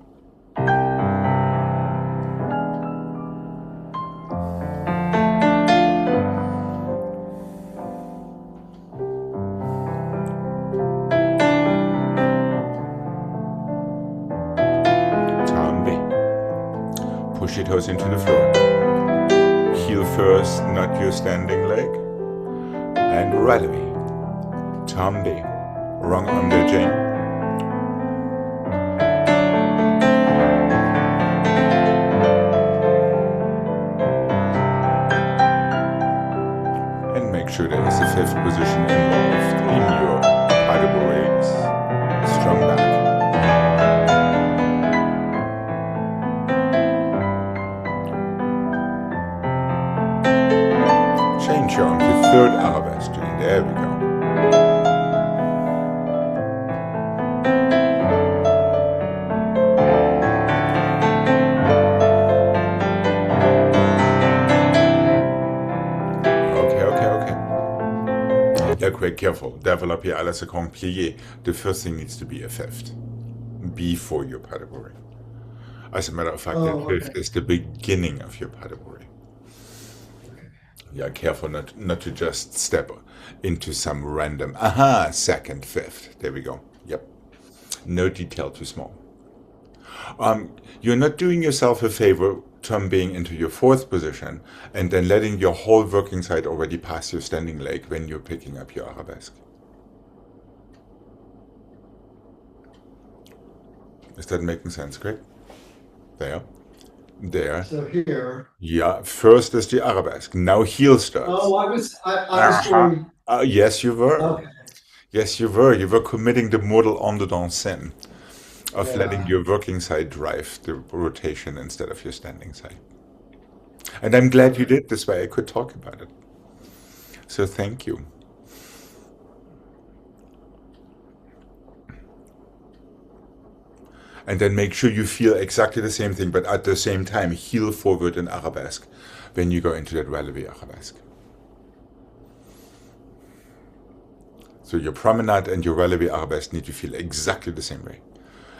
Tombe. Push your toes into the floor. Heel first, not your standing leg. And releve. Tombe. Wrong under Jane. And make sure there is a fifth position involved in your pas raise. Strong back. Greg, careful. Developé à la seconde plié. The first thing needs to be a fifth before your pas de bourrée. As a matter of fact, the fifth is the beginning of your pas de bourrée. Yeah, careful not to just step into some random, second, fifth. There we go. Yep. No detail too small. You're not doing yourself a favor being into your fourth position and then letting your whole working side already pass your standing leg when you're picking up your arabesque. Is that making sense, Greg? There. So here. Yeah, first is the arabesque. Now heel starts. Oh, I was going. Yes, you were. Okay. Yes, you were. You were committing the modal underdone sin of letting your working side drive the rotation instead of your standing side. And I'm glad you did. This way I could talk about it. So thank you. And then make sure you feel exactly the same thing, but at the same time, heel forward in arabesque when you go into that relevé arabesque. So your promenade and your relevé arabesque need to feel exactly the same way.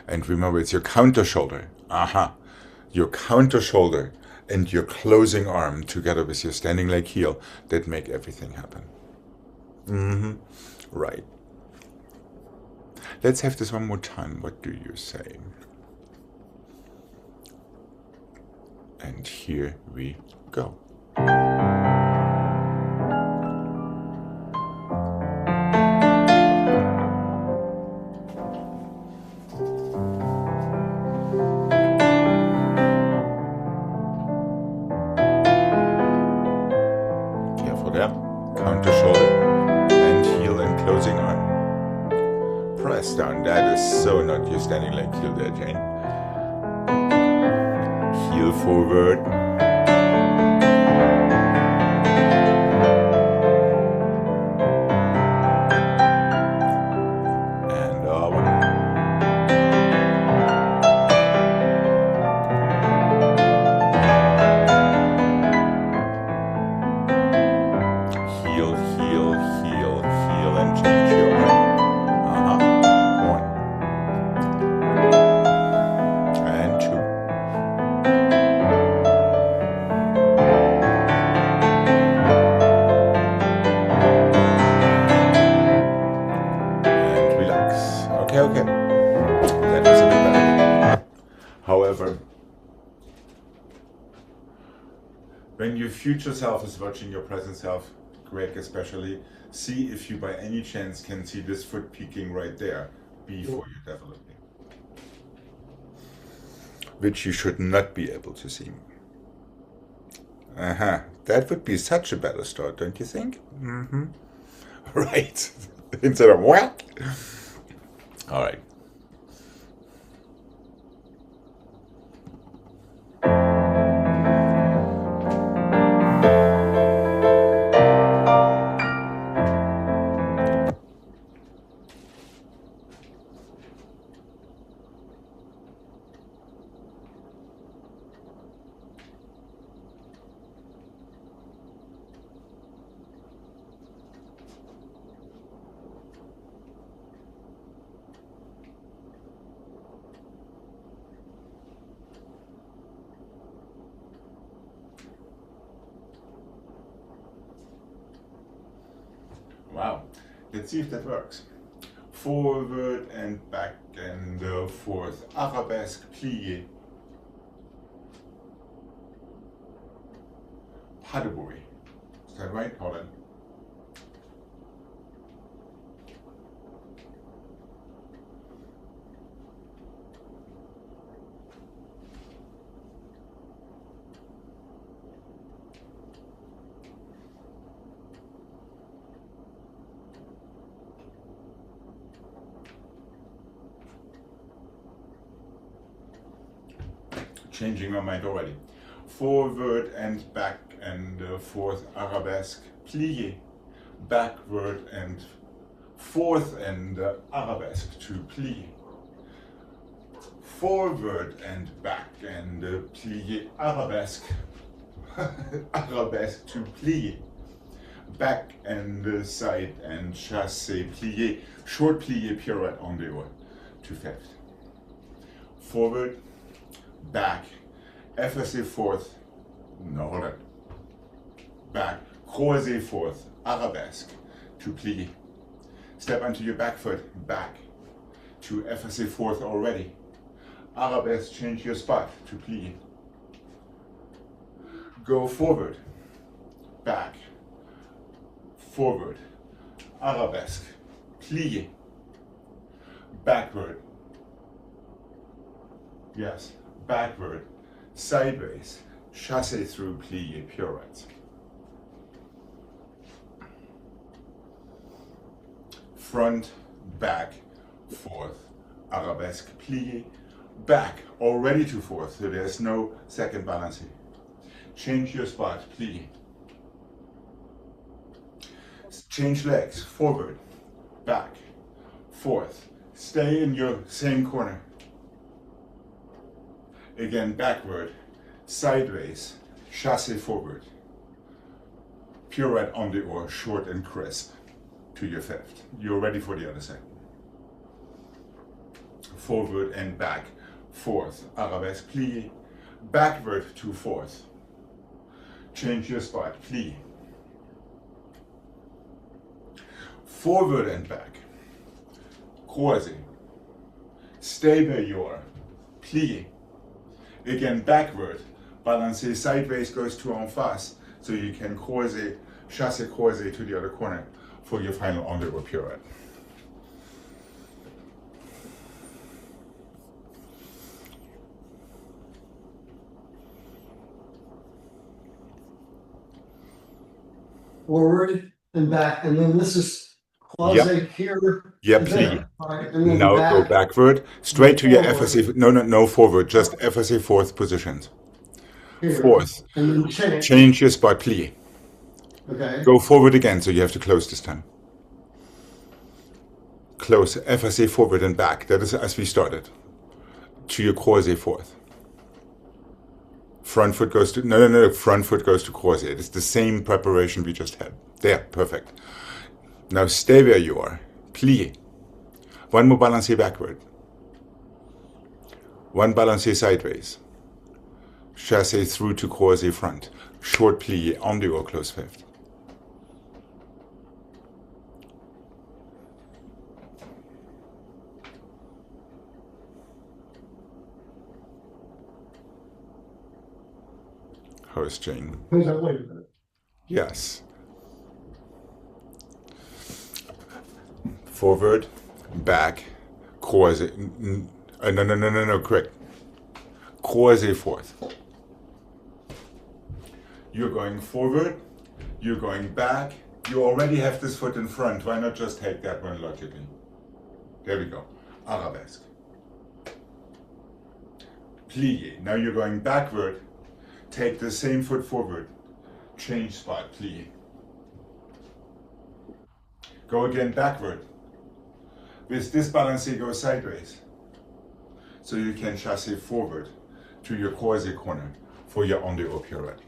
And remember, it's your counter shoulder. Your counter shoulder and your closing arm together with your standing leg heel that make everything happen. Right. Let's have this one more time. What do you say? And here we go. Careful there. Counter shoulder and heel and closing arm. Press down. That is so not your standing leg heel there, Jane. Heel forward. And one. Heel, heel, heel, heel, and change your arm. Okay. That was a bit better. However, when your future self is watching your present self, Greg especially, see if you by any chance can see this foot peeking right there before you're developing. Which you should not be able to see. That would be such a better start, don't you think? Right. Instead of what? All right. Wow, let's see if that works. Forward and back and forth. Arabesque, plié. Pas de bourrée. Is that right? Hold on. Changing my mind already. Forward and back and forth arabesque, plié. Backward and forth and arabesque to plié. Forward and back and plié arabesque. Arabesque to plié. back and the side and chassé, plié, short plié, pirouette en dehors to fifth. Forward, back, effacé fourth, no, hold on. Back, croisé fourth, arabesque to plié. Step onto your back foot, back to effacé fourth already. Arabesque, change your spot to plié. Go forward, back, forward, arabesque, plié, backward, yes, backward, sideways, chassé through, plié, pirouette. Front, back, fourth, arabesque, plié, back, already to fourth, so there's no second balancing. Change your spot, plié. Change legs, forward, back, fourth. Stay in your same corner. Again, backward, sideways, chassé forward. Pirouette en dehors, short and crisp to your fifth. You're ready for the other side. Forward and back, fourth, arabesque, plié. Backward to fourth. Change your spot, plié. Forward and back, croisé. Stay where you are, plié. Again, backward, balancé sideways goes to en face, so you can croisé, chassé croisé to the other corner for your final en dehors pirouette. Forward and back, and then this is quasi here. Yep, to plié. there, right? And then Now back. go backward, straight to your Forward. FSA. No forward, just FSA fourth positions. Here. Fourth. And then change. Change your spot, plié. Okay. Go forward again, so you have to close this time. Close, FSA forward and back. That is as we started. To your croisé fourth. Front foot goes to, no, front foot goes to croisé. It's the same preparation we just had. There, perfect. Now stay where you are. Plié. One more balancé backward. One balancé sideways. Chassé through to croisé front. Short plié en dehors, close fifth. Host Jane. Wait a minute. Yes. Forward, back, croisé. No, correct. Croisé fourth. You're going forward, you're going back. You already have this foot in front. Why not just take that one logically? There we go. Arabesque. Plié. Now you're going backward. Take the same foot forward. Change spot, plié. Go again backward. With this balancé, go sideways. So you can chassé forward to your croisé corner for your en dehors pirouette.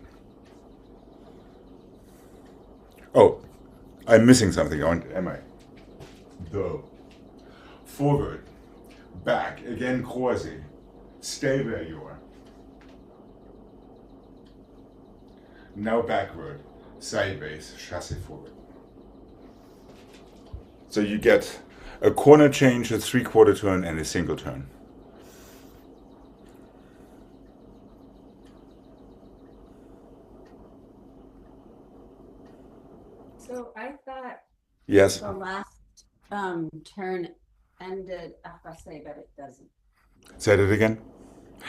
Oh, I'm missing something, am I? Though. Forward, back, again croisé. Stay where you are. Now backward, sideways, chassé forward. So you get a corner change, a three-quarter turn, and a single turn. So I thought Yes. the last turn ended FSA, but it doesn't. Say that again.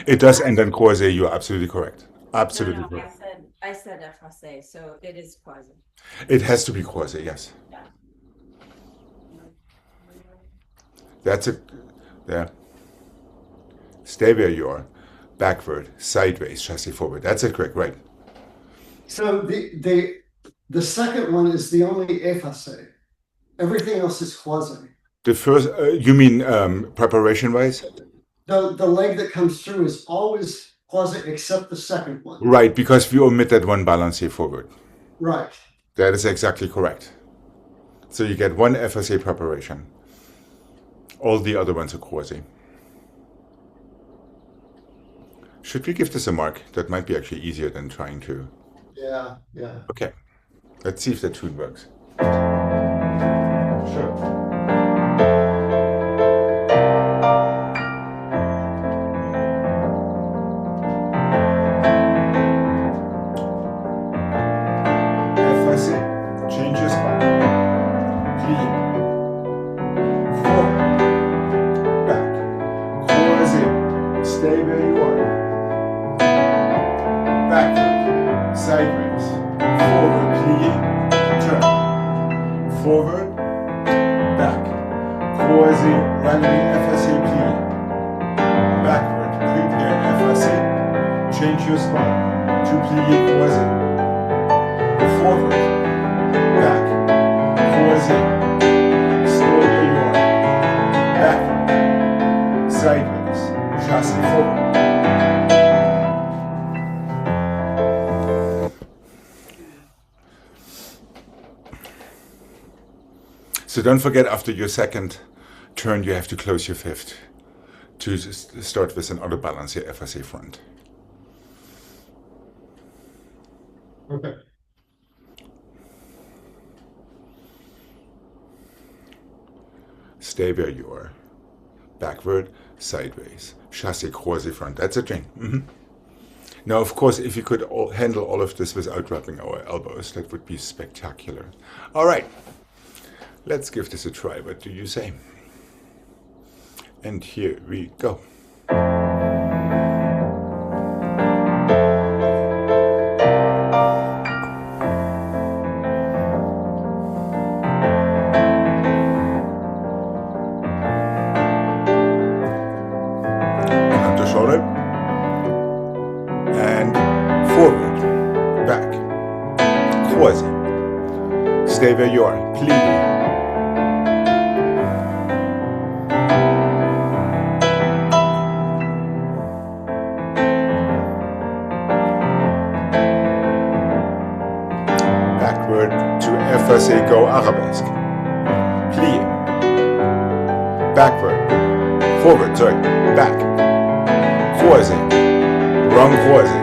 It does end in croisé. You're absolutely correct. Absolutely No, correct. I said FSA, so it is quasi. It has to be croisé. Yes. Yeah. That's it. There. Stay where you are. Backward, sideways, chassé forward. That's it, correct, right? So the second one is the only effacé. Everything else is quasi. The first, you mean preparation-wise? The leg that comes through is always quasi except the second one. Right, because we omit that one balancé forward. Right. That is exactly correct. So you get one FSA preparation. All the other ones are quasi. Should we give this a mark? That might be actually easier than trying to. Yeah, yeah. Okay, let's see if the tune works. Sure. FSA, change your spot. Plie. Forward. Back. Croisé. Stay where you are. Backward. Sideways. Forward. Plie. Turn. Forward. Back. Croisé. Rallye. FSA. Plie. Backward. Prepare. FSA. Change your spot to plie. Croisé. Forward. Back. Croisé. Stay where you are. Backward. Sideways. Chassé forward. So don't forget, after your second turn, you have to close your fifth to start with an auto balance your FSA front. Okay. Stay where you are. Backward, sideways. Chassé, croisé front. That's a thing. Now, of course, if you could handle all of this without wrapping our elbows, that would be spectacular. All right. Let's give this a try. What do you say? And here we go. Counter shoulder. And forward. Back. Croisé. Stay where you are. Plie. To FSA go arabesque. Plie. Backward. Forward, sorry. Back. Croisé. Wrong croisé.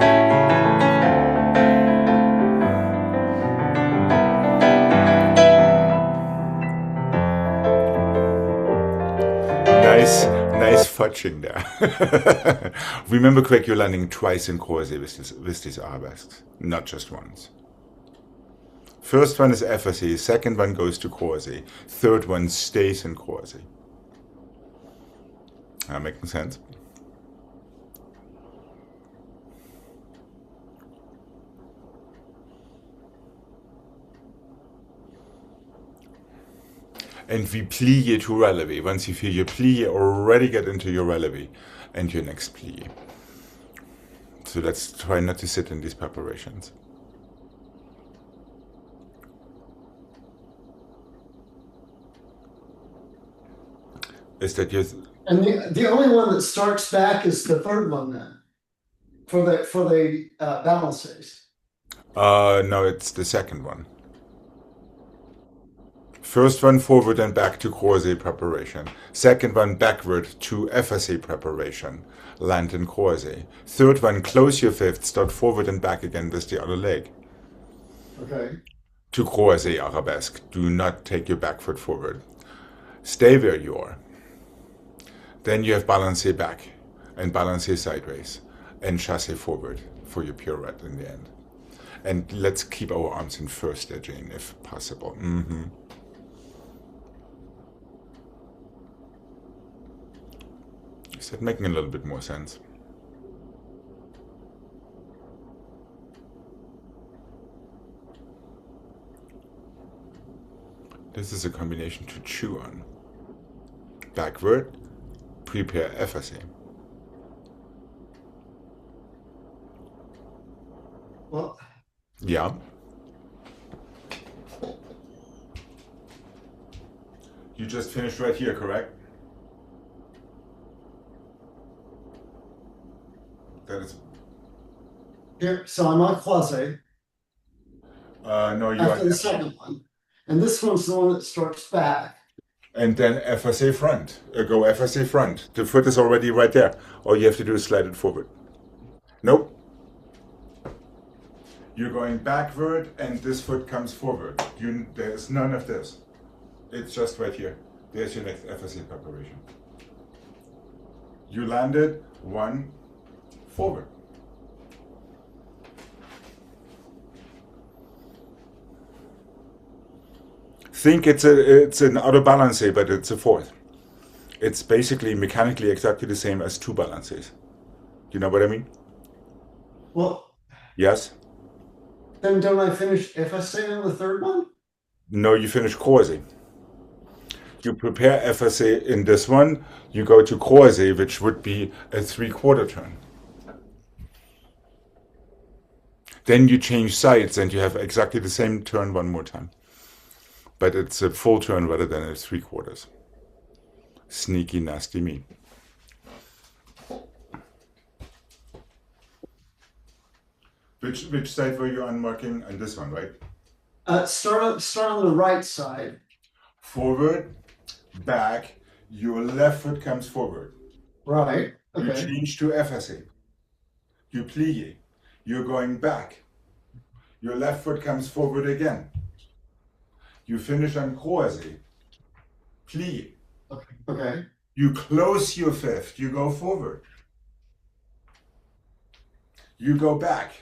Nice fudging there. Remember, Gregg, you're landing twice in croisé with these arabesques, not just once. First one is FSA, second one goes to croisé, third one stays in croisé. Making sense? And we plie to releve. Once you feel your plie, already get into your releve and your next plie. So let's try not to sit in these preparations. Is that your... And the only one that starts back is the third one then, for the balances. No, it's the second one. First one forward and back to croisé preparation. Second one backward to FSA preparation. Land in croisé. Third one close your fifth, start forward and back again with the other leg. Okay. To croisé arabesque. Do not take your back foot forward. Stay where you are. Then you have balancé back and balancé sideways and chassé forward for your pirouette in the end. And let's keep our arms in first edging if possible. Is that making a little bit more sense? This is a combination to chew on. Backward, prepare FSA. Well, yeah. You just finished right here, correct? That is... here, so I'm on croisé. No, you after are. the second one. And this one's the one that starts back. And then FSA front. Go FSA front. The foot is already right there. All you have to do is slide it forward. Nope. You're going backward and this foot comes forward. There's none of this. It's just right here. There's your next FSA preparation. You landed, one, forward. Think it's an auto balancé, but it's a fourth. It's basically mechanically exactly the same as two balancés. You know what I mean? Well, Yes? then don't I finish FSA on the third one? No, you finish croisé. You prepare FSA in this one, you go to croisé, which would be a 3/4 turn. Then you change sides and you have exactly the same turn one more time. But it's a full turn rather than a 3/4. Sneaky, nasty me. Which side were you unmarking? On this one, right? Start on the right side. Forward, back, your left foot comes forward. Right. You Okay. change to FSA. You plie. You're going back. Your left foot comes forward again. You finish on croisé. Plie. Okay. You close your fifth. You go forward. You go back.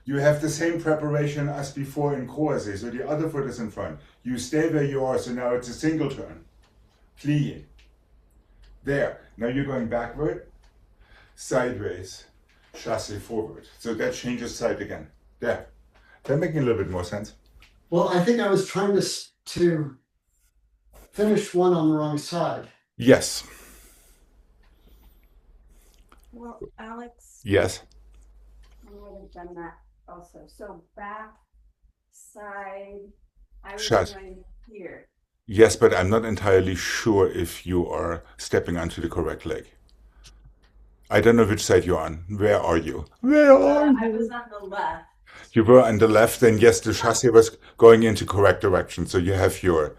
You have the same preparation as before in croisé, so the other foot is in front. You stay where you are, so now it's a single turn. Plie. There. Now you're going backward, sideways, chassé forward. So that changes side again. There. That making a little bit more sense. Well, I think I was trying to finish one on the wrong side. Yes. Well, Alex, Yes. I would have done that also. So back, side, I was Shut. going here. Yes, but I'm not entirely sure if you are stepping onto the correct leg. I don't know which side you're on. Where are you? Where are I you? was on the left. You were on the left, then yes, the chassis was going into correct direction. So you have your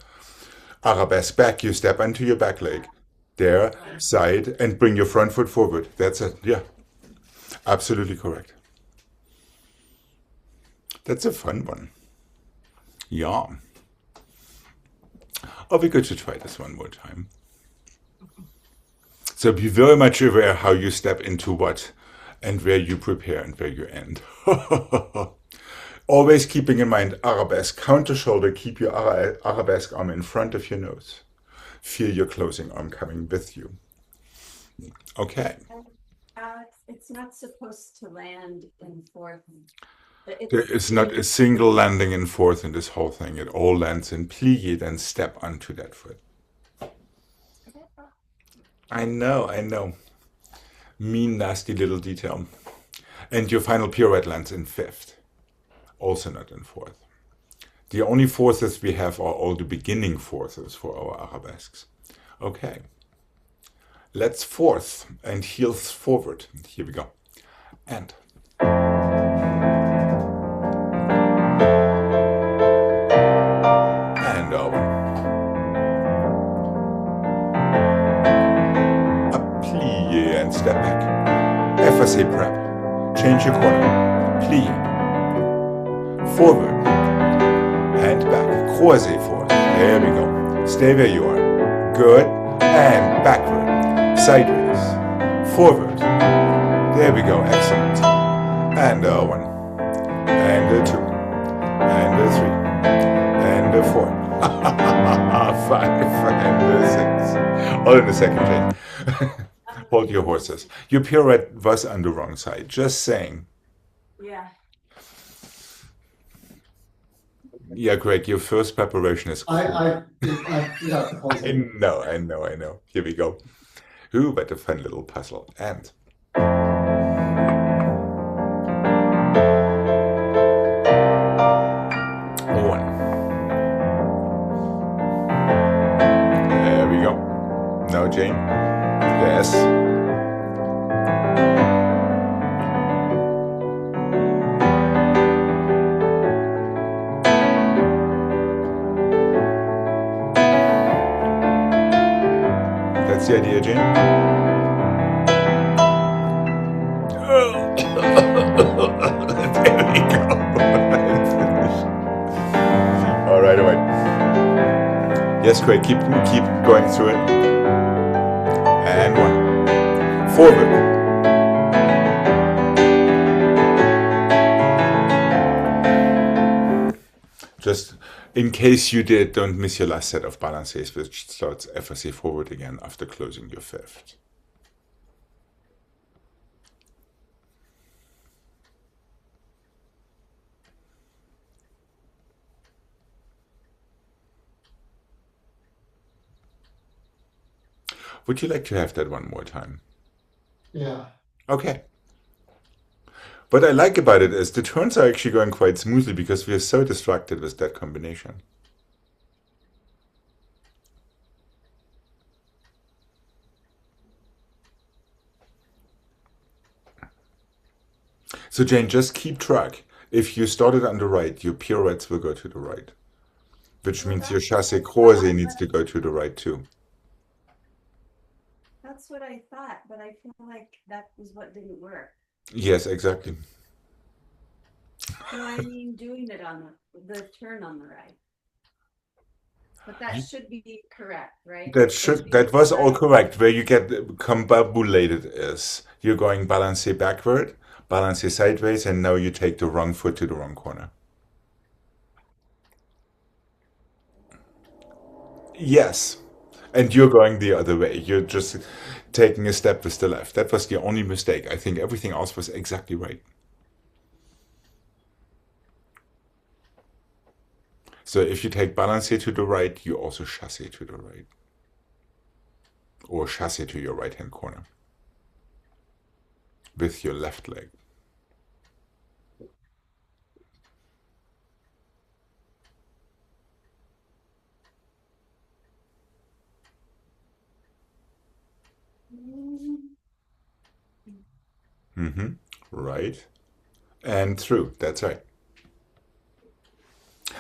arabesque back, you step onto your back leg. There, side, and bring your front foot forward. That's it. Yeah. Absolutely correct. That's a fun one. Yeah. Oh, we could try this one more time. So be very much aware how you step into what and where you prepare and where you end. Always keeping in mind arabesque, counter shoulder, keep your arabesque arm in front of your nose. Feel your closing arm coming with you. Okay. Alex, it's not supposed to land in fourth. There is not a single landing in fourth in this whole thing. It all lands in plie, then step onto that foot. I know. Mean, nasty little detail. And your final pirouette lands in fifth. Also not in fourth. The only fourths we have are all the beginning fourths for our arabesques. Okay. Let's fourth and heels forward. Here we go. And over. A plie and step back. FSA prep. Change your corner. Plie. Forward. And back. Croisé forward. There we go. Stay where you are. Good. And backward. Sideways. Forward. There we go. Excellent. And a one. And a two. And a three. And a four. 5 and a 6. All in the second chain. Hold your horses. Your pirouette was on the wrong side. Just saying. Yeah. Yeah, Greg, your first preparation is cool. I got the whole I thing. know. Here we go. Ooh, but a fun little puzzle. And one. There we go. No, Jane. Yes. There we go. All right, all right. Yes, Craig, keep going through it. And one. Forward. Just in case you did, don't miss your last set of balances, which starts FRC forward again after closing your fifth. Would you like to have that one more time? Yeah. Okay. What I like about it is the turns are actually going quite smoothly because we are so distracted with that combination. So Jane, just keep track. If you started on the right, your pirouettes will go to the right, which means your chassé croisé needs to go to the right too. That's what I thought, but I feel like that was what didn't work. Yes, exactly. So I mean, doing it on the turn on the right. But that should be correct, right? That was all correct. Where you get combobulated is you're going balancé backward, balancé sideways, and now you take the wrong foot to the wrong corner. Yes. And you're going the other way. You're just taking a step with the left. That was the only mistake. I think everything else was exactly right. So if you take balancé to the right, you also chassé to the right. Or chassé to your right-hand corner. With your left leg. Mm-hmm. Right. And through. That's right.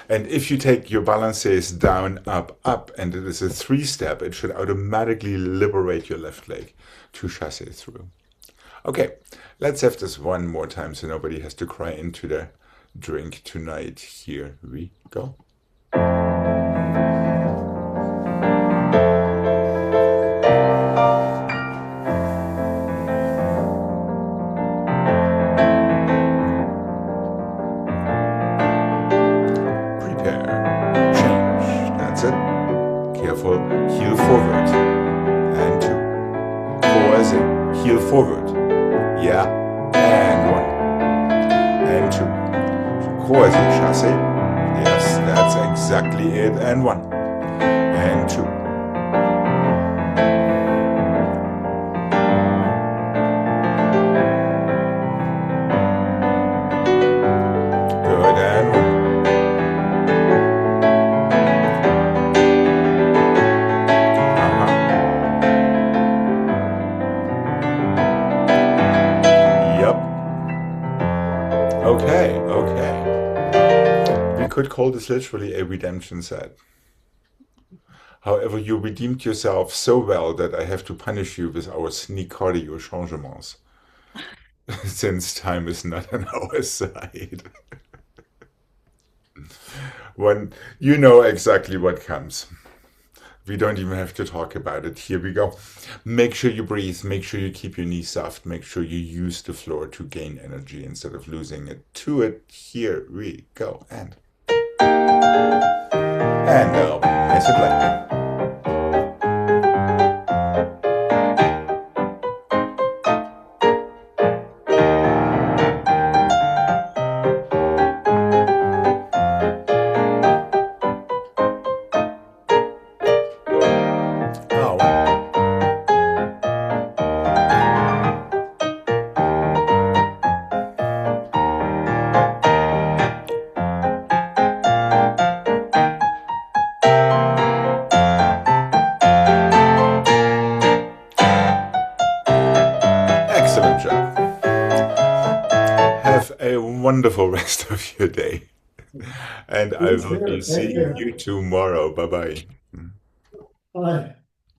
And if you take your balances down, up, up, and it is a three-step, it should automatically liberate your left leg to chassé through. Okay, let's have this one more time so nobody has to cry into the drink tonight. Here we go. Heel forward, and two. Croisé, heel forward, yeah, and one, and two. Croisé, chassé, yes, that's exactly it, and one, and two. Good, and one. Okay, okay. We could call this literally a redemption set. However, you redeemed yourself so well that I have to punish you with our sneak cardio changements. Since time is not on our side. When you know exactly what comes. We don't even have to talk about it. Here we go. Make sure you breathe. Make sure you keep your knees soft. Make sure you use the floor to gain energy instead of losing it to it. Here we go. And nice and play. Excellent job. Have a wonderful rest of your day. And I will be seeing you tomorrow. Bye-bye. Bye.